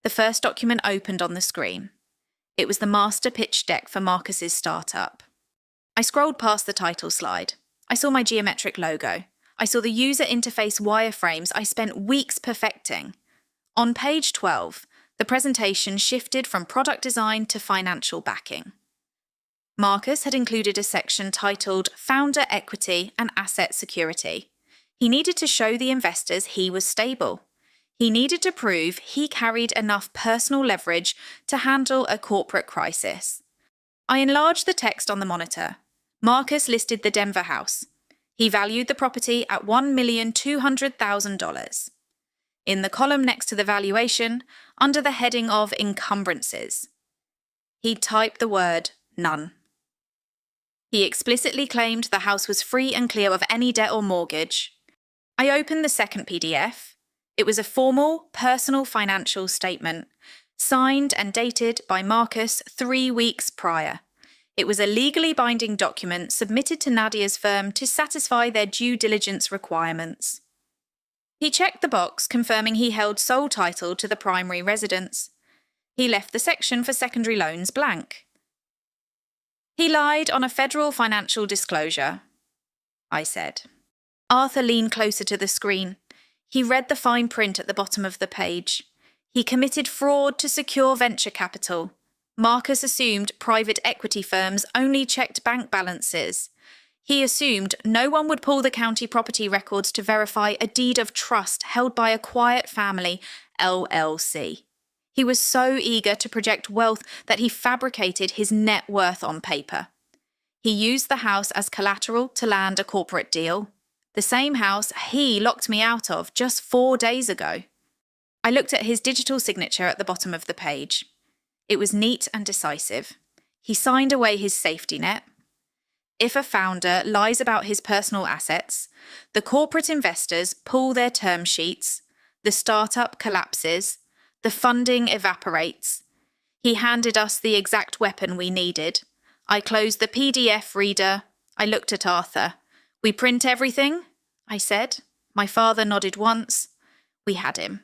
The first document opened on the screen. It was the master pitch deck for Marcus's startup. I scrolled past the title slide. I saw my geometric logo. I saw the user interface wireframes I spent weeks perfecting. On page 12, the presentation shifted from product design to financial backing. Marcus had included a section titled Founder Equity and Asset Security. He needed to show the investors he was stable. He needed to prove he carried enough personal leverage to handle a corporate crisis. I enlarged the text on the monitor. Marcus listed the Denver house. He valued the property at $1,200,000. In the column next to the valuation, under the heading of encumbrances, he typed the word none. He explicitly claimed the house was free and clear of any debt or mortgage. I opened the second PDF. It was a formal, personal financial statement, signed and dated by Marcus 3 weeks prior. It was a legally binding document submitted to Nadia's firm to satisfy their due diligence requirements. He checked the box confirming he held sole title to the primary residence. He left the section for secondary loans blank. He lied on a federal financial disclosure, I said. Arthur leaned closer to the screen. He read the fine print at the bottom of the page. He committed fraud to secure venture capital. Marcus assumed private equity firms only checked bank balances. He assumed no one would pull the county property records to verify a deed of trust held by a quiet family, LLC. He was so eager to project wealth that he fabricated his net worth on paper. He used the house as collateral to land a corporate deal. The same house he locked me out of just 4 days ago. I looked at his digital signature at the bottom of the page. It was neat and decisive. He signed away his safety net. If a founder lies about his personal assets, the corporate investors pull their term sheets, the startup collapses, the funding evaporates. He handed us the exact weapon we needed. I closed the PDF reader. I looked at Arthur. We print everything? I said. My father nodded once. We had him.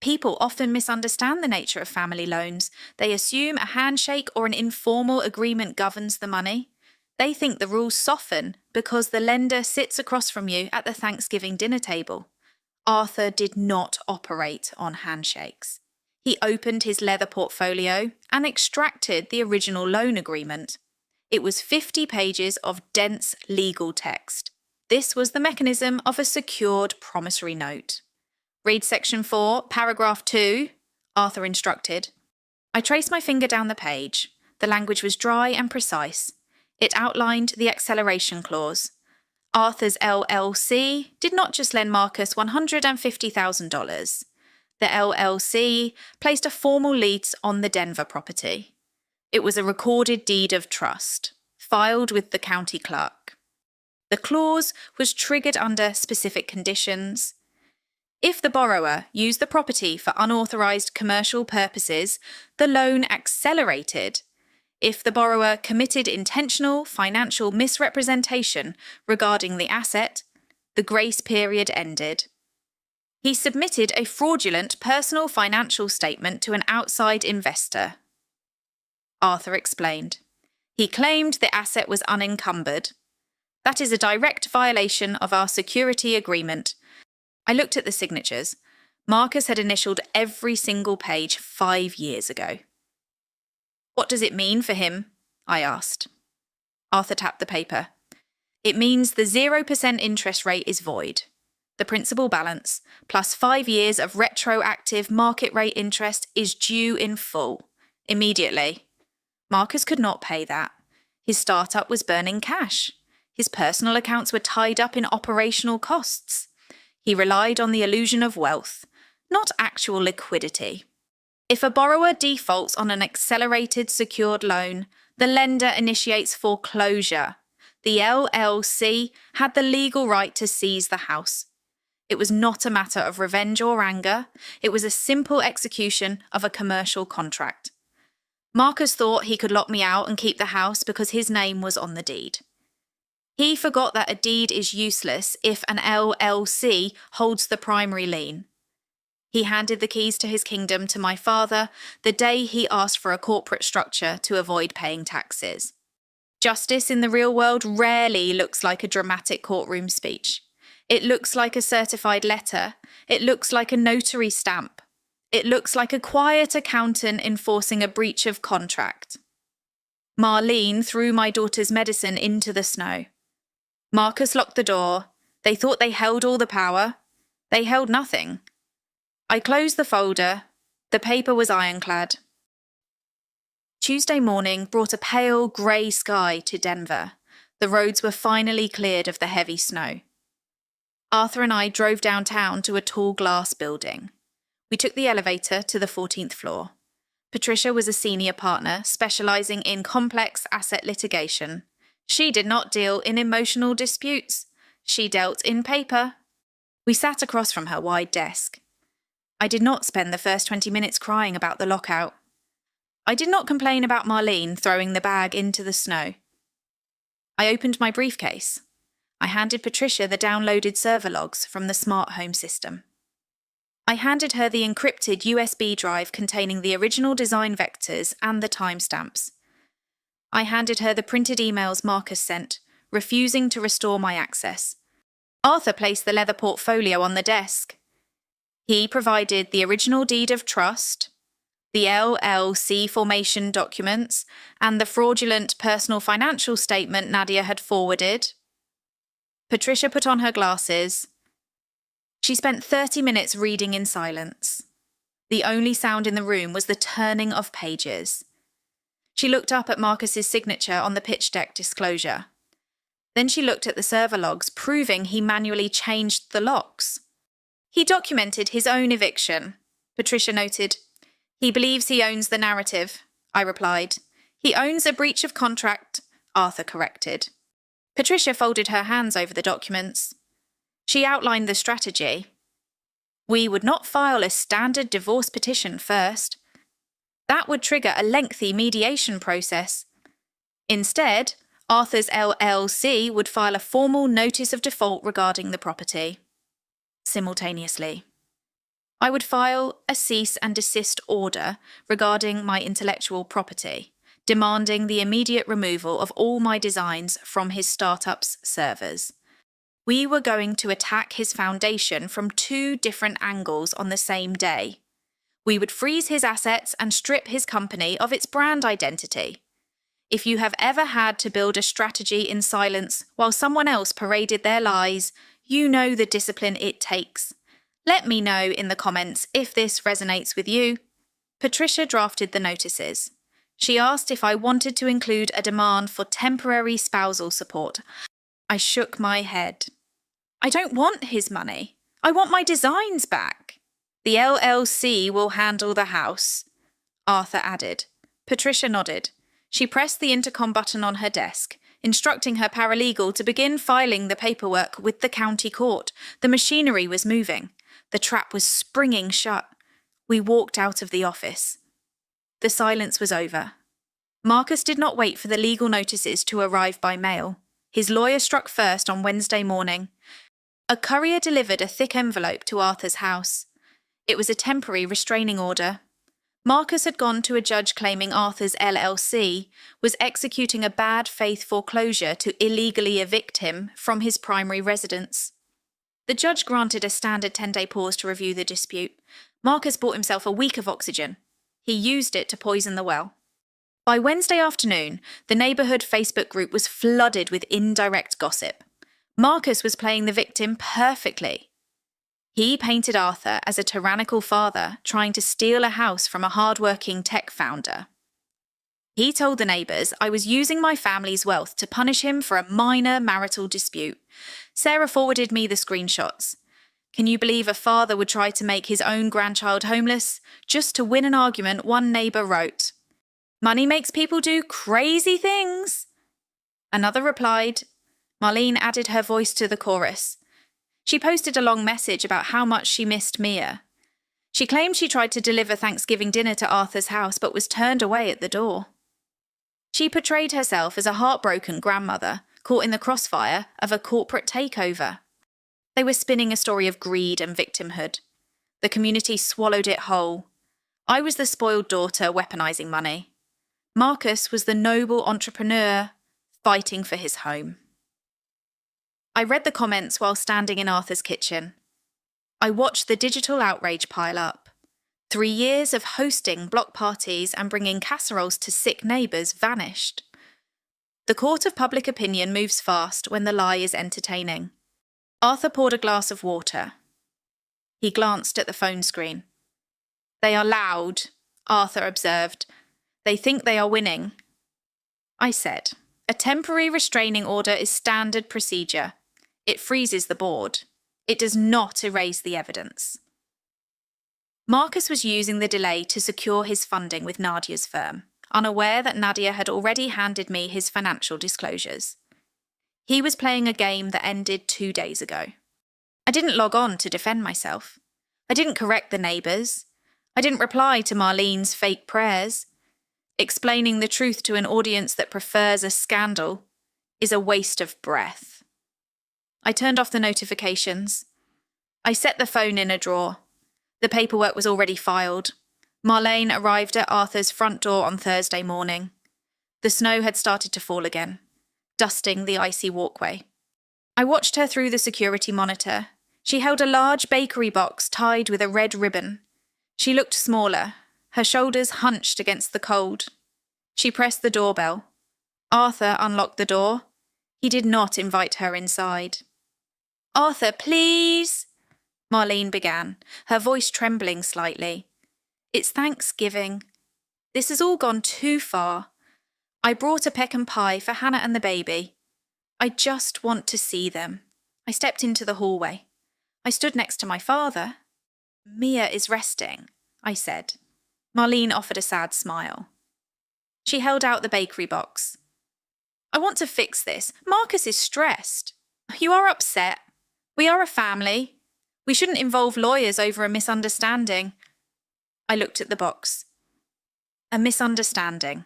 People often misunderstand the nature of family loans. They assume a handshake or an informal agreement governs the money. They think the rules soften because the lender sits across from you at the Thanksgiving dinner table. Arthur did not operate on handshakes. He opened his leather portfolio and extracted the original loan agreement. It was 50 pages of dense legal text. This was the mechanism of a secured promissory note. Read section 4, paragraph 2, Arthur instructed. I traced my finger down the page. The language was dry and precise. It outlined the acceleration clause. Arthur's LLC did not just lend Marcus $150,000. The LLC placed a formal lease on the Denver property. It was a recorded deed of trust, filed with the county clerk. The clause was triggered under specific conditions. If the borrower used the property for unauthorized commercial purposes, the loan accelerated. If the borrower committed intentional financial misrepresentation regarding the asset, the grace period ended. He submitted a fraudulent personal financial statement to an outside investor. Arthur explained. He claimed the asset was unencumbered. That is a direct violation of our security agreement. I looked at the signatures. Marcus had initialed every single page 5 years ago. What does it mean for him? I asked. Arthur tapped the paper. It means the 0% interest rate is void. The principal balance, plus 5 years of retroactive market rate interest, is due in full, immediately. Marcus could not pay that. His startup was burning cash. His personal accounts were tied up in operational costs. He relied on the illusion of wealth, not actual liquidity. If a borrower defaults on an accelerated secured loan, the lender initiates foreclosure. The LLC had the legal right to seize the house. It was not a matter of revenge or anger. It was a simple execution of a commercial contract. Marcus thought he could lock me out and keep the house because his name was on the deed. He forgot that a deed is useless if an LLC holds the primary lien. He handed the keys to his kingdom to my father the day he asked for a corporate structure to avoid paying taxes. Justice in the real world rarely looks like a dramatic courtroom speech. It looks like a certified letter. It looks like a notary stamp. It looks like a quiet accountant enforcing a breach of contract. Marlene threw my daughter's medicine into the snow. Marcus locked the door. They thought they held all the power. They held nothing. I closed the folder. The paper was ironclad. Tuesday morning brought a pale grey sky to Denver. The roads were finally cleared of the heavy snow. Arthur and I drove downtown to a tall glass building. We took the elevator to the 14th floor. Patricia was a senior partner specialising in complex asset litigation. She did not deal in emotional disputes. She dealt in paper. We sat across from her wide desk. I did not spend the first 20 minutes crying about the lockout. I did not complain about Marlene throwing the bag into the snow. I opened my briefcase. I handed Patricia the downloaded server logs from the smart home system. I handed her the encrypted USB drive containing the original design vectors and the timestamps. I handed her the printed emails Marcus sent, refusing to restore my access. Arthur placed the leather portfolio on the desk. He provided the original deed of trust, the LLC formation documents, and the fraudulent personal financial statement Nadia had forwarded. Patricia put on her glasses. She spent 30 minutes reading in silence. The only sound in the room was the turning of pages. She looked up at Marcus's signature on the pitch deck disclosure. Then she looked at the server logs, proving he manually changed the locks. He documented his own eviction. Patricia noted. He believes he owns the narrative, I replied. He owns a breach of contract, Arthur corrected. Patricia folded her hands over the documents. She outlined the strategy. We would not file a standard divorce petition first. That would trigger a lengthy mediation process. Instead, Arthur's LLC would file a formal notice of default regarding the property. Simultaneously, I would file a cease and desist order regarding my intellectual property, demanding the immediate removal of all my designs from his startup's servers. We were going to attack his foundation from 2 different angles on the same day. We would freeze his assets and strip his company of its brand identity. If you have ever had to build a strategy in silence while someone else paraded their lies, you know the discipline it takes. Let me know in the comments if this resonates with you. Patricia drafted the notices. She asked if I wanted to include a demand for temporary spousal support. I shook my head. I don't want his money. I want my designs back. The LLC will handle the house, Arthur added. Patricia nodded. She pressed the intercom button on her desk, instructing her paralegal to begin filing the paperwork with the county court. The machinery was moving. The trap was springing shut. We walked out of the office. The silence was over. Marcus did not wait for the legal notices to arrive by mail. His lawyer struck first on Wednesday morning. A courier delivered a thick envelope to Arthur's house. It was a temporary restraining order. Marcus had gone to a judge claiming Arthur's LLC was executing a bad faith foreclosure to illegally evict him from his primary residence. The judge granted a standard 10-day pause to review the dispute. Marcus bought himself a week of oxygen. He used it to poison the well. By Wednesday afternoon, the neighbourhood Facebook group was flooded with indirect gossip. Marcus was playing the victim perfectly. He painted Arthur as a tyrannical father trying to steal a house from a hard-working tech founder. He told the neighbours I was using my family's wealth to punish him for a minor marital dispute. Sarah forwarded me the screenshots. Can you believe a father would try to make his own grandchild homeless just to win an argument? One neighbour wrote. Money makes people do crazy things. Another replied. Marlene added her voice to the chorus. She posted a long message about how much she missed Mia. She claimed she tried to deliver Thanksgiving dinner to Arthur's house but was turned away at the door. She portrayed herself as a heartbroken grandmother caught in the crossfire of a corporate takeover. They were spinning a story of greed and victimhood. The community swallowed it whole. I was the spoiled daughter weaponizing money. Marcus was the noble entrepreneur fighting for his home. I read the comments while standing in Arthur's kitchen. I watched the digital outrage pile up. 3 years of hosting block parties and bringing casseroles to sick neighbours vanished. The court of public opinion moves fast when the lie is entertaining. Arthur poured a glass of water. He glanced at the phone screen. They are loud, Arthur observed. They think they are winning. I said, a temporary restraining order is standard procedure. It freezes the board. It does not erase the evidence. Marcus was using the delay to secure his funding with Nadia's firm, unaware that Nadia had already handed me his financial disclosures. He was playing a game that ended 2 days ago. I didn't log on to defend myself. I didn't correct the neighbours. I didn't reply to Marlene's fake prayers. Explaining the truth to an audience that prefers a scandal is a waste of breath. I turned off the notifications. I set the phone in a drawer. The paperwork was already filed. Marlene arrived at Arthur's front door on Thursday morning. The snow had started to fall again, dusting the icy walkway. I watched her through the security monitor. She held a large bakery box tied with a red ribbon. She looked smaller, her shoulders hunched against the cold. She pressed the doorbell. Arthur unlocked the door. He did not invite her inside. Arthur, please, Marlene began, her voice trembling slightly. It's Thanksgiving. This has all gone too far. I brought a pecan pie for Hannah and the baby. I just want to see them. I stepped into the hallway. I stood next to my father. Mia is resting. I said. Marlene offered a sad smile. She held out the bakery box. I want to fix this. Marcus is stressed. You are upset. We are a family. We shouldn't involve lawyers over a misunderstanding. I looked at the box. A misunderstanding.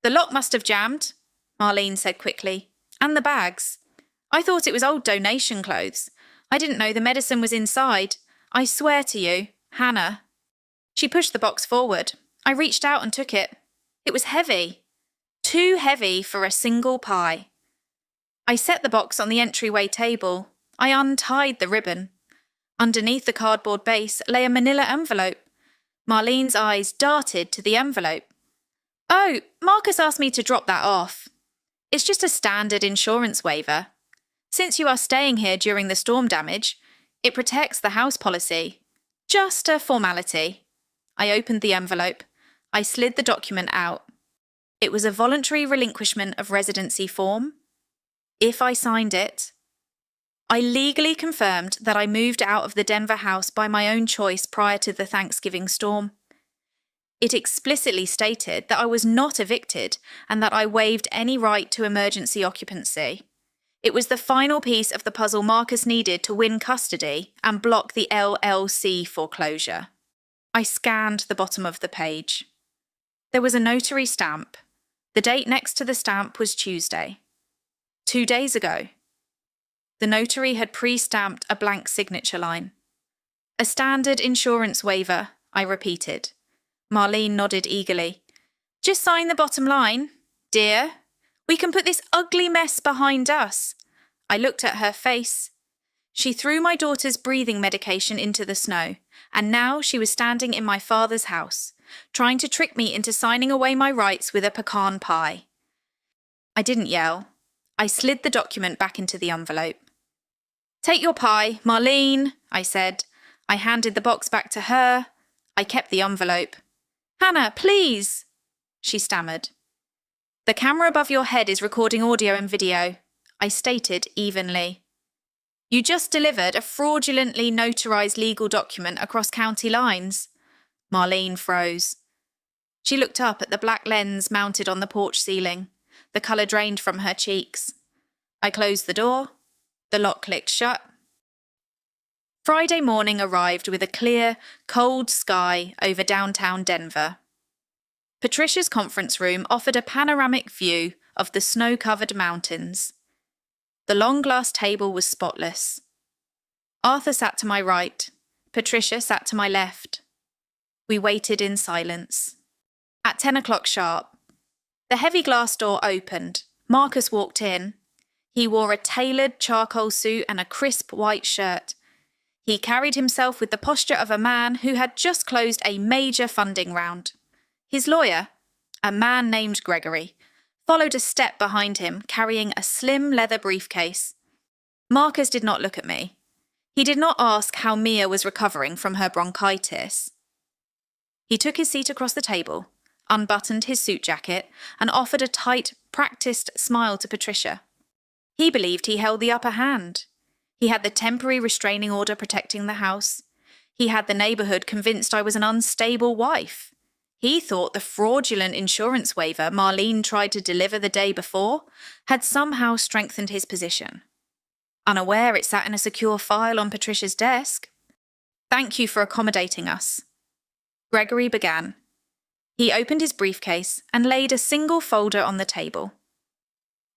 The lock must have jammed, Marlene said quickly. And the bags. I thought it was old donation clothes. I didn't know the medicine was inside. I swear to you, Hannah. She pushed the box forward. I reached out and took it. It was heavy. Too heavy for a single pie. I set the box on the entryway table. I untied the ribbon. Underneath the cardboard base lay a manila envelope. Marlene's eyes darted to the envelope. Oh, Marcus asked me to drop that off. It's just a standard insurance waiver. Since you are staying here during the storm damage, it protects the house policy. Just a formality. I opened the envelope. I slid the document out. It was a voluntary relinquishment of residency form. If I signed it, I legally confirmed that I moved out of the Denver house by my own choice prior to the Thanksgiving storm. It explicitly stated that I was not evicted and that I waived any right to emergency occupancy. It was the final piece of the puzzle Marcus needed to win custody and block the LLC foreclosure. I scanned the bottom of the page. There was a notary stamp. The date next to the stamp was Tuesday. 2 days ago. The notary had pre-stamped a blank signature line. A standard insurance waiver, I repeated. Marlene nodded eagerly. Just sign the bottom line, dear. We can put this ugly mess behind us. I looked at her face. She threw my daughter's breathing medication into the snow, and now she was standing in my father's house, trying to trick me into signing away my rights with a pecan pie. I didn't yell. I slid the document back into the envelope. Take your pie, Marlene, I said. I handed the box back to her. I kept the envelope. Hannah, please, she stammered. The camera above your head is recording audio and video, I stated evenly. You just delivered a fraudulently notarized legal document across county lines. Marlene froze. She looked up at the black lens mounted on the porch ceiling. The colour drained from her cheeks. I closed the door. The lock clicked shut. Friday morning arrived with a clear, cold sky over downtown Denver. Patricia's conference room offered a panoramic view of the snow-covered mountains. The long glass table was spotless. Arthur sat to my right. Patricia sat to my left. We waited in silence. At 10 o'clock sharp, the heavy glass door opened. Marcus walked in. He wore a tailored charcoal suit and a crisp white shirt. He carried himself with the posture of a man who had just closed a major funding round. His lawyer, a man named Gregory, followed a step behind him, carrying a slim leather briefcase. Marcus did not look at me. He did not ask how Mia was recovering from her bronchitis. He took his seat across the table, unbuttoned his suit jacket, and offered a tight, practiced smile to Patricia. He believed he held the upper hand. He had the temporary restraining order protecting the house. He had the neighbourhood convinced I was an unstable wife. He thought the fraudulent insurance waiver Marlene tried to deliver the day before had somehow strengthened his position. Unaware it sat in a secure file on Patricia's desk. Thank you for accommodating us. Gregory began. He opened his briefcase and laid a single folder on the table.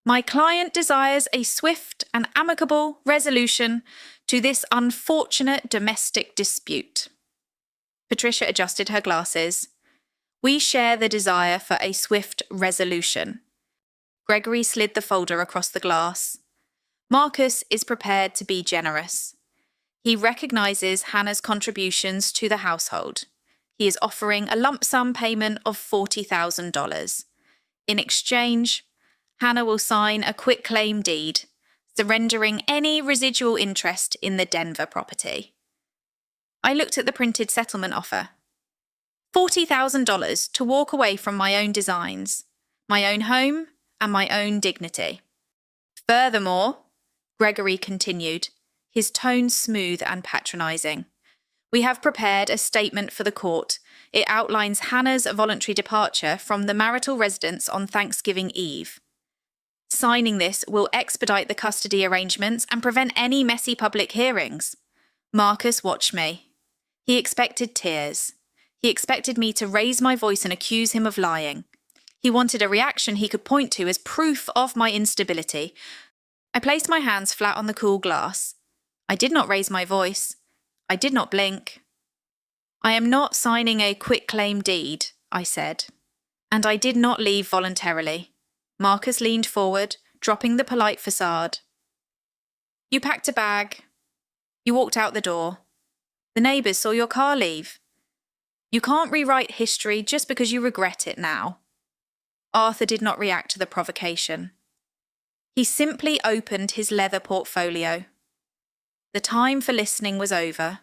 My client desires a swift and amicable resolution to this unfortunate domestic dispute. Patricia adjusted her glasses. We share the desire for a swift resolution. Gregory slid the folder across the glass. Marcus is prepared to be generous. He recognises Hannah's contributions to the household. He is offering a lump sum payment of $40,000. In exchange, Hannah will sign a quitclaim deed, surrendering any residual interest in the Denver property. I looked at the printed settlement offer. $40,000 to walk away from my own designs, my own home, and my own dignity. Furthermore, Gregory continued, his tone smooth and patronising, We have prepared a statement for the court. It outlines Hannah's voluntary departure from the marital residence on Thanksgiving Eve. Signing this will expedite the custody arrangements and prevent any messy public hearings. Marcus watched me. He expected tears. He expected me to raise my voice and accuse him of lying. He wanted a reaction he could point to as proof of my instability. I placed my hands flat on the cool glass. I did not raise my voice. I did not blink. I am not signing a quitclaim deed, I said. And I did not leave voluntarily. Marcus leaned forward, dropping the polite facade. You packed a bag. You walked out the door. The neighbours saw your car leave. You can't rewrite history just because you regret it now. Arthur did not react to the provocation. He simply opened his leather portfolio. The time for listening was over.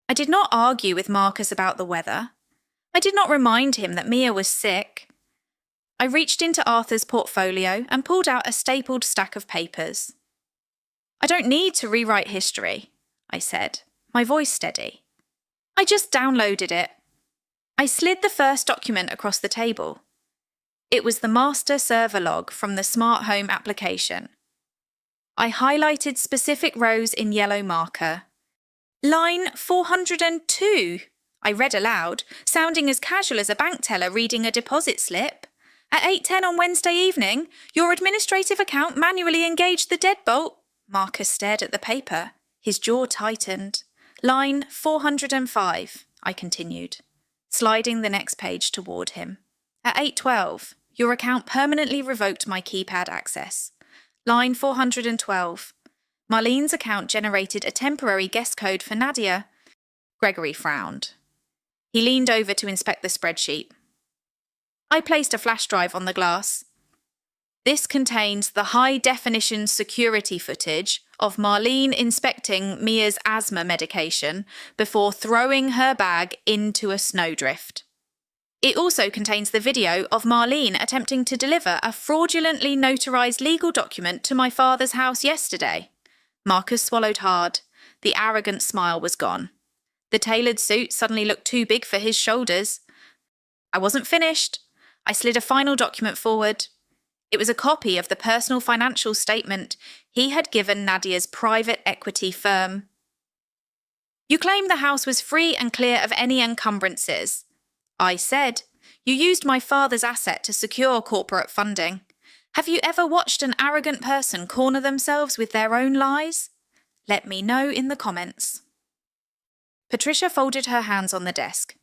I did not argue with Marcus about the weather. I did not remind him that Mia was sick. I reached into Arthur's portfolio and pulled out a stapled stack of papers. I don't need to rewrite history, I said, my voice steady. I just downloaded it. I slid the first document across the table. It was the master server log from the smart home application. I highlighted specific rows in yellow marker. Line 402, I read aloud, sounding as casual as a bank teller reading a deposit slip. At 8:10 on Wednesday evening, your administrative account manually engaged the deadbolt. Marcus stared at the paper. His jaw tightened. Line 405, I continued, sliding the next page toward him. At 8:12, your account permanently revoked my keypad access. Line 412. Marlene's account generated a temporary guest code for Nadia. Gregory frowned. He leaned over to inspect the spreadsheet. I placed a flash drive on the glass. This contains the high-definition security footage of Marlene inspecting Mia's asthma medication before throwing her bag into a snowdrift. It also contains the video of Marlene attempting to deliver a fraudulently notarized legal document to my father's house yesterday. Marcus swallowed hard. The arrogant smile was gone. The tailored suit suddenly looked too big for his shoulders. I wasn't finished. I slid a final document forward. It was a copy of the personal financial statement he had given Nadia's private equity firm. You claim the house was free and clear of any encumbrances. I said, you used my father's asset to secure corporate funding. Have you ever watched an arrogant person corner themselves with their own lies? Let me know in the comments. Patricia folded her hands on the desk.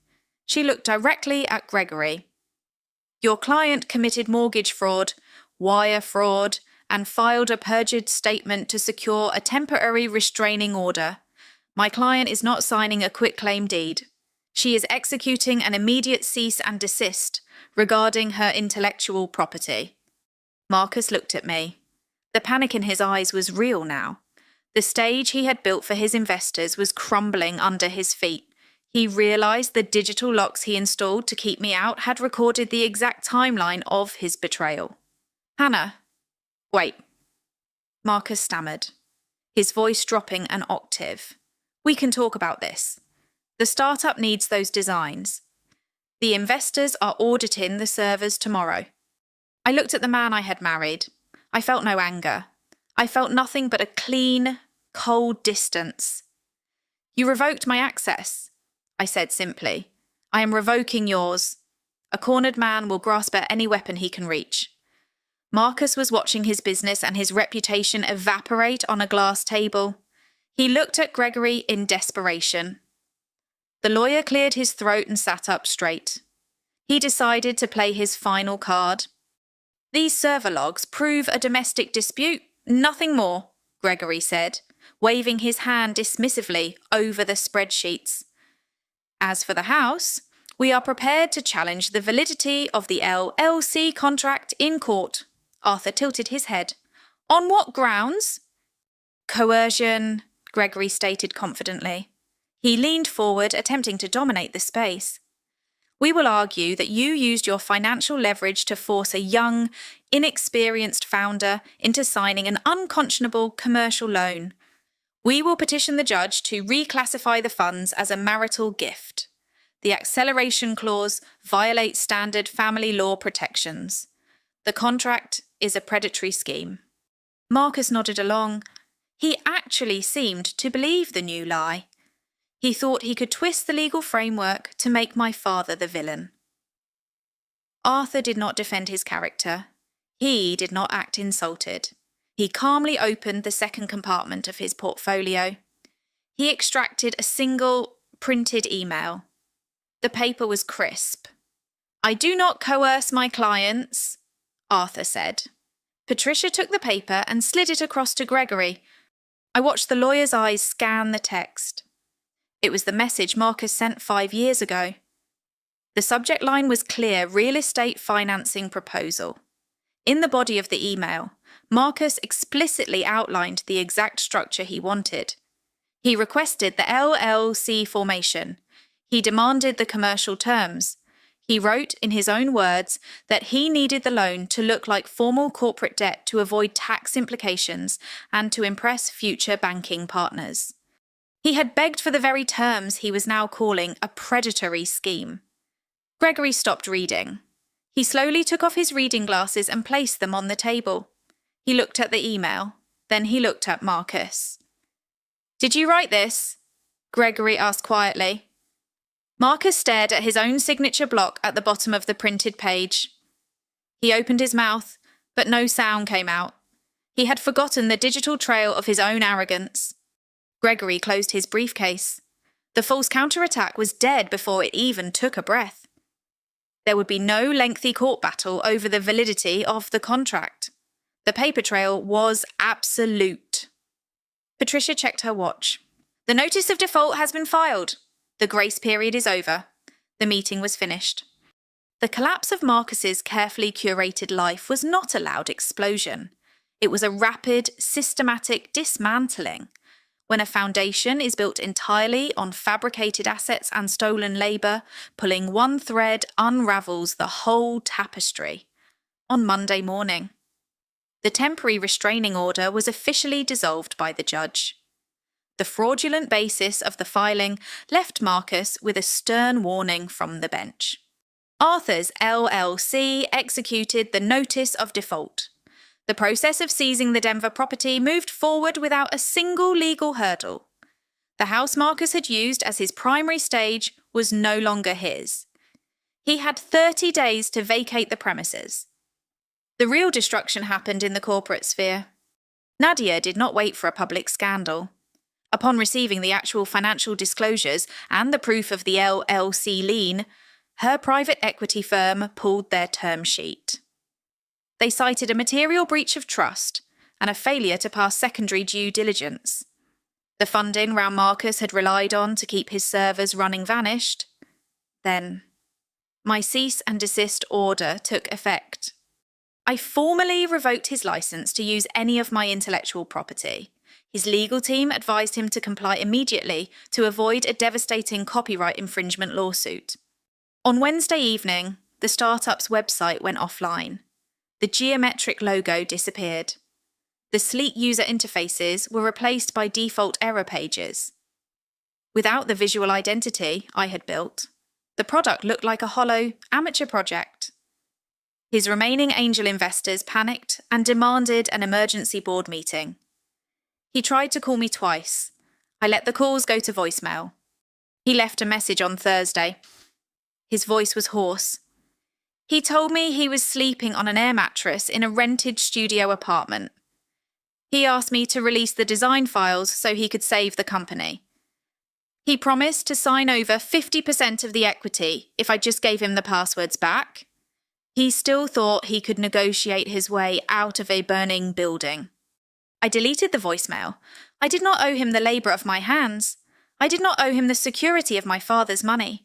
She looked directly at Gregory. Your client committed mortgage fraud, wire fraud, and filed a perjured statement to secure a temporary restraining order. My client is not signing a quitclaim deed. She is executing an immediate cease and desist regarding her intellectual property. Marcus looked at me. The panic in his eyes was real now. The stage he had built for his investors was crumbling under his feet. He realised the digital locks he installed to keep me out had recorded the exact timeline of his betrayal. Hannah. Wait. Marcus stammered, his voice dropping an octave. We can talk about this. The startup needs those designs. The investors are auditing the servers tomorrow. I looked at the man I had married. I felt no anger. I felt nothing but a clean, cold distance. You revoked my access, I said simply. I am revoking yours. A cornered man will grasp at any weapon he can reach. Marcus was watching his business and his reputation evaporate on a glass table. He looked at Gregory in desperation. The lawyer cleared his throat and sat up straight. He decided to play his final card. These server logs prove a domestic dispute, nothing more, Gregory said, waving his hand dismissively over the spreadsheets. As for the house, we are prepared to challenge the validity of the LLC contract in court. Arthur tilted his head. On what grounds? Coercion, Gregory stated confidently. He leaned forward, attempting to dominate the space. We will argue that you used your financial leverage to force a young, inexperienced founder into signing an unconscionable commercial loan. We will petition the judge to reclassify the funds as a marital gift. The acceleration clause violates standard family law protections. The contract is a predatory scheme. Marcus nodded along. He actually seemed to believe the new lie. He thought he could twist the legal framework to make my father the villain. Arthur did not defend his character. He did not act insulted. He calmly opened the second compartment of his portfolio. He extracted a single printed email. The paper was crisp. "I do not coerce my clients," Arthur said. Patricia took the paper and slid it across to Gregory. I watched the lawyer's eyes scan the text. It was the message Marcus sent 5 years ago. The subject line was clear: real estate financing proposal. In the body of the email, Marcus explicitly outlined the exact structure he wanted. He requested the LLC formation. He demanded the commercial terms. He wrote, in his own words, that he needed the loan to look like formal corporate debt to avoid tax implications and to impress future banking partners. He had begged for the very terms he was now calling a predatory scheme. Gregory stopped reading. He slowly took off his reading glasses and placed them on the table. He looked at the email. Then he looked at Marcus. "Did you write this?" Gregory asked quietly. Marcus stared at his own signature block at the bottom of the printed page. He opened his mouth, but no sound came out. He had forgotten the digital trail of his own arrogance. Gregory closed his briefcase. The false counterattack was dead before it even took a breath. There would be no lengthy court battle over the validity of the contract. The paper trail was absolute. Patricia checked her watch. "The notice of default has been filed. The grace period is over." The meeting was finished. The collapse of Marcus's carefully curated life was not a loud explosion. It was a rapid, systematic dismantling. When a foundation is built entirely on fabricated assets and stolen labour, pulling one thread unravels the whole tapestry. On Monday morning, the temporary restraining order was officially dissolved by the judge. The fraudulent basis of the filing left Marcus with a stern warning from the bench. Arthur's LLC executed the notice of default. The process of seizing the Denver property moved forward without a single legal hurdle. The house Marcus had used as his primary stage was no longer his. He had 30 days to vacate the premises. The real destruction happened in the corporate sphere. Nadia did not wait for a public scandal. Upon receiving the actual financial disclosures and the proof of the LLC lien, her private equity firm pulled their term sheet. They cited a material breach of trust and a failure to pass secondary due diligence. The funding Raul Marcus had relied on to keep his servers running vanished. Then, my cease and desist order took effect. I formally revoked his license to use any of my intellectual property. His legal team advised him to comply immediately to avoid a devastating copyright infringement lawsuit. On Wednesday evening, the startup's website went offline. The geometric logo disappeared. The sleek user interfaces were replaced by default error pages. Without the visual identity I had built, the product looked like a hollow, amateur project. His remaining angel investors panicked and demanded an emergency board meeting. He tried to call me twice. I let the calls go to voicemail. He left a message on Thursday. His voice was hoarse. He told me he was sleeping on an air mattress in a rented studio apartment. He asked me to release the design files so he could save the company. He promised to sign over 50% of the equity if I just gave him the passwords back. He still thought he could negotiate his way out of a burning building. I deleted the voicemail. I did not owe him the labour of my hands. I did not owe him the security of my father's money.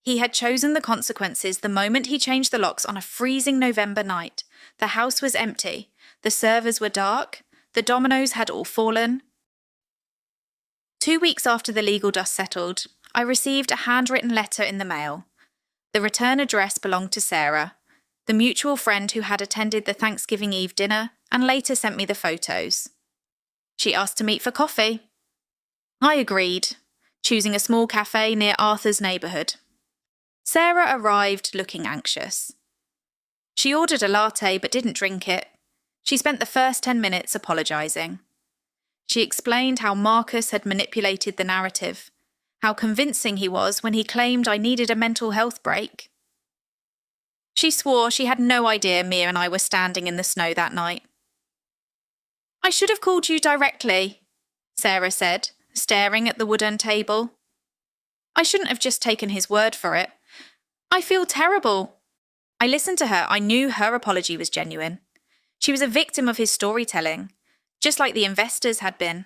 He had chosen the consequences the moment he changed the locks on a freezing November night. The house was empty. The servers were dark. The dominoes had all fallen. 2 weeks after the legal dust settled, I received a handwritten letter in the mail. The return address belonged to Sarah, the mutual friend who had attended the Thanksgiving Eve dinner and later sent me the photos. She asked to meet for coffee. I agreed, choosing a small cafe near Arthur's neighbourhood. Sarah arrived looking anxious. She ordered a latte but didn't drink it. She spent the first 10 minutes apologising. She explained how Marcus had manipulated the narrative, how convincing he was when he claimed I needed a mental health break. She swore she had no idea Mia and I were standing in the snow that night. I should have called you directly, Sarah said, staring at the wooden table. I shouldn't have just taken his word for it. I feel terrible. I listened to her. I knew her apology was genuine. She was a victim of his storytelling, just like the investors had been.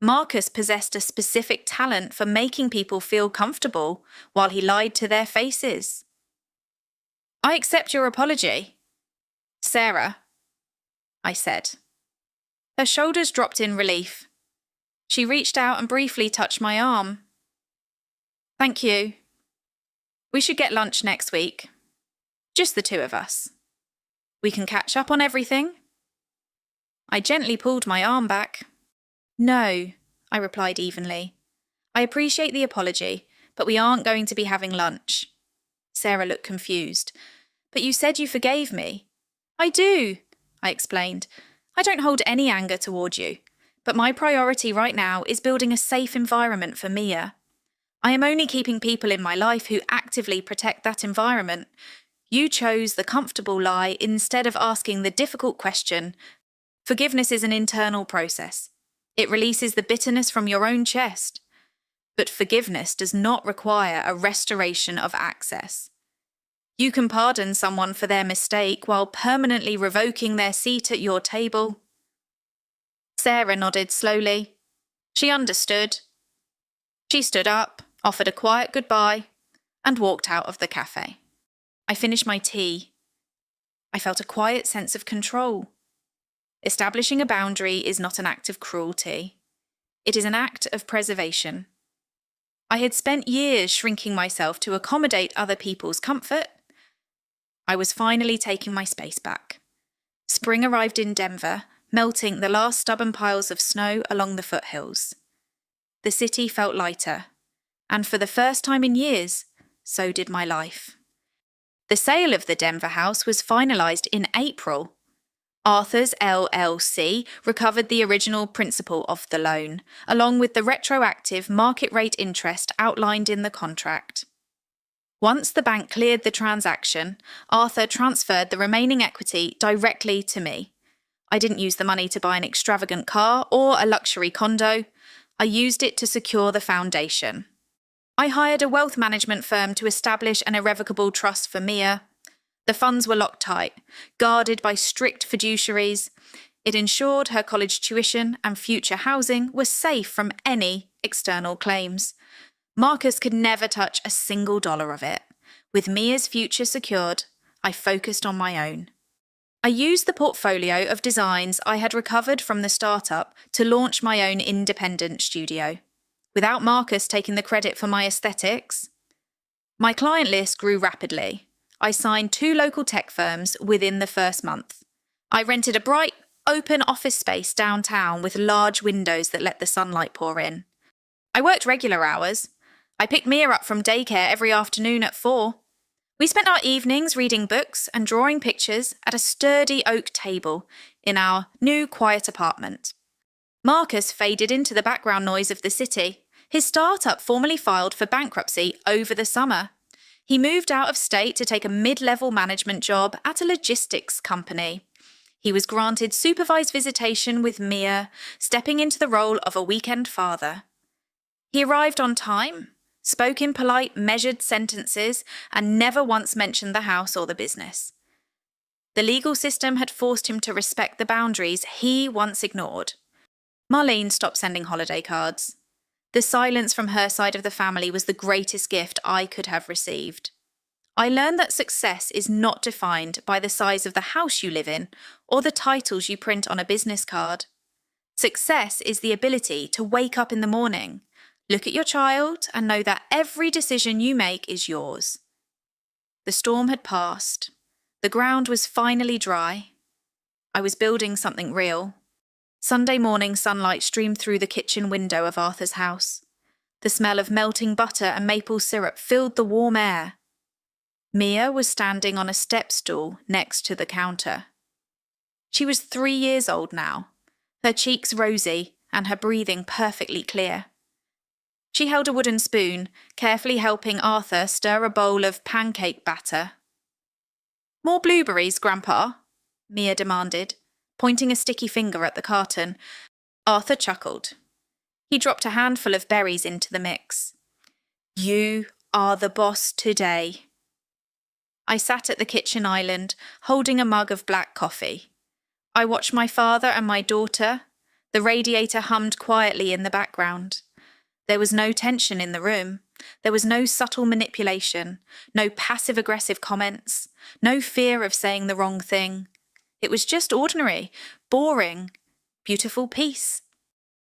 Marcus possessed a specific talent for making people feel comfortable while he lied to their faces. I accept your apology, Sarah, I said. Her shoulders dropped in relief. She reached out and briefly touched my arm. Thank you. We should get lunch next week. Just the two of us. We can catch up on everything. I gently pulled my arm back. No, I replied evenly. I appreciate the apology, but we aren't going to be having lunch. Sarah looked confused. But you said you forgave me. I do, I explained. I don't hold any anger toward you, but my priority right now is building a safe environment for Mia. I am only keeping people in my life who actively protect that environment. You chose the comfortable lie instead of asking the difficult question. Forgiveness is an internal process. It releases the bitterness from your own chest. But forgiveness does not require a restoration of access. You can pardon someone for their mistake while permanently revoking their seat at your table. Sarah nodded slowly. She understood. She stood up, offered a quiet goodbye, and walked out of the cafe. I finished my tea. I felt a quiet sense of control. Establishing a boundary is not an act of cruelty. It is an act of preservation. I had spent years shrinking myself to accommodate other people's comfort. I was finally taking my space back. Spring arrived in Denver, melting the last stubborn piles of snow along the foothills. The city felt lighter, and for the first time in years, so did my life. The sale of the Denver house was finalised in April. Arthur's LLC recovered the original principal of the loan, along with the retroactive market rate interest outlined in the contract. Once the bank cleared the transaction, Arthur transferred the remaining equity directly to me. I didn't use the money to buy an extravagant car or a luxury condo. I used it to secure the foundation. I hired a wealth management firm to establish an irrevocable trust for Mia. The funds were locked tight, guarded by strict fiduciaries. It ensured her college tuition and future housing was safe from any external claims. Marcus could never touch a single dollar of it. With Mia's future secured, I focused on my own. I used the portfolio of designs I had recovered from the startup to launch my own independent studio, without Marcus taking the credit for my aesthetics. My client list grew rapidly. I signed 2 local tech firms within the first month. I rented a bright, open office space downtown with large windows that let the sunlight pour in. I worked regular hours. I picked Mia up from daycare every afternoon at 4. We spent our evenings reading books and drawing pictures at a sturdy oak table in our new quiet apartment. Marcus faded into the background noise of the city. His startup formally filed for bankruptcy over the summer. He moved out of state to take a mid-level management job at a logistics company. He was granted supervised visitation with Mia, stepping into the role of a weekend father. He arrived on time, spoke in polite, measured sentences, and never once mentioned the house or the business. The legal system had forced him to respect the boundaries he once ignored. Marlene stopped sending holiday cards. The silence from her side of the family was the greatest gift I could have received. I learned that success is not defined by the size of the house you live in or the titles you print on a business card. Success is the ability to wake up in the morning, look at your child, and know that every decision you make is yours. The storm had passed. The ground was finally dry. I was building something real. Sunday morning sunlight streamed through the kitchen window of Arthur's house. The smell of melting butter and maple syrup filled the warm air. Mia was standing on a step stool next to the counter. She was 3 years old now, her cheeks rosy and her breathing perfectly clear. She held a wooden spoon, carefully helping Arthur stir a bowl of pancake batter. "More blueberries, Grandpa?" Mia demanded, pointing a sticky finger at the carton. Arthur chuckled. He dropped a handful of berries into the mix. "You are the boss today." I sat at the kitchen island, holding a mug of black coffee. I watched my father and my daughter. The radiator hummed quietly in the background. There was no tension in the room. There was no subtle manipulation, no passive-aggressive comments, no fear of saying the wrong thing. It was just ordinary, boring, beautiful peace.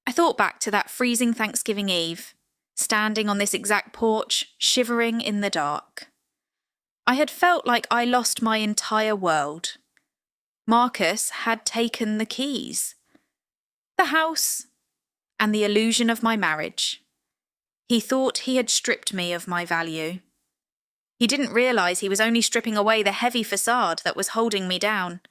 I thought back to that freezing Thanksgiving Eve, standing on this exact porch, shivering in the dark. I had felt like I lost my entire world. Marcus had taken the keys. The house, and the illusion of my marriage. He thought he had stripped me of my value. He didn't realise he was only stripping away the heavy facade that was holding me down.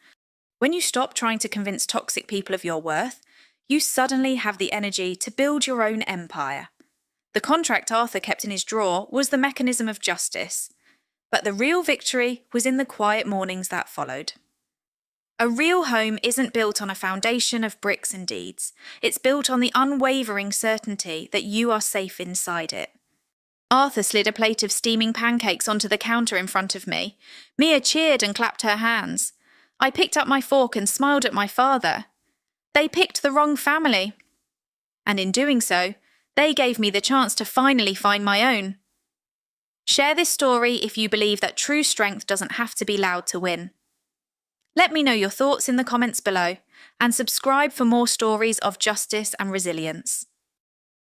When you stop trying to convince toxic people of your worth, you suddenly have the energy to build your own empire. The contract Arthur kept in his drawer was the mechanism of justice, but the real victory was in the quiet mornings that followed. A real home isn't built on a foundation of bricks and deeds. It's built on the unwavering certainty that you are safe inside it. Arthur slid a plate of steaming pancakes onto the counter in front of me. Mia cheered and clapped her hands. I picked up my fork and smiled at my father. They picked the wrong family. And in doing so, they gave me the chance to finally find my own. Share this story if you believe that true strength doesn't have to be loud to win. Let me know your thoughts in the comments below, and subscribe for more stories of justice and resilience.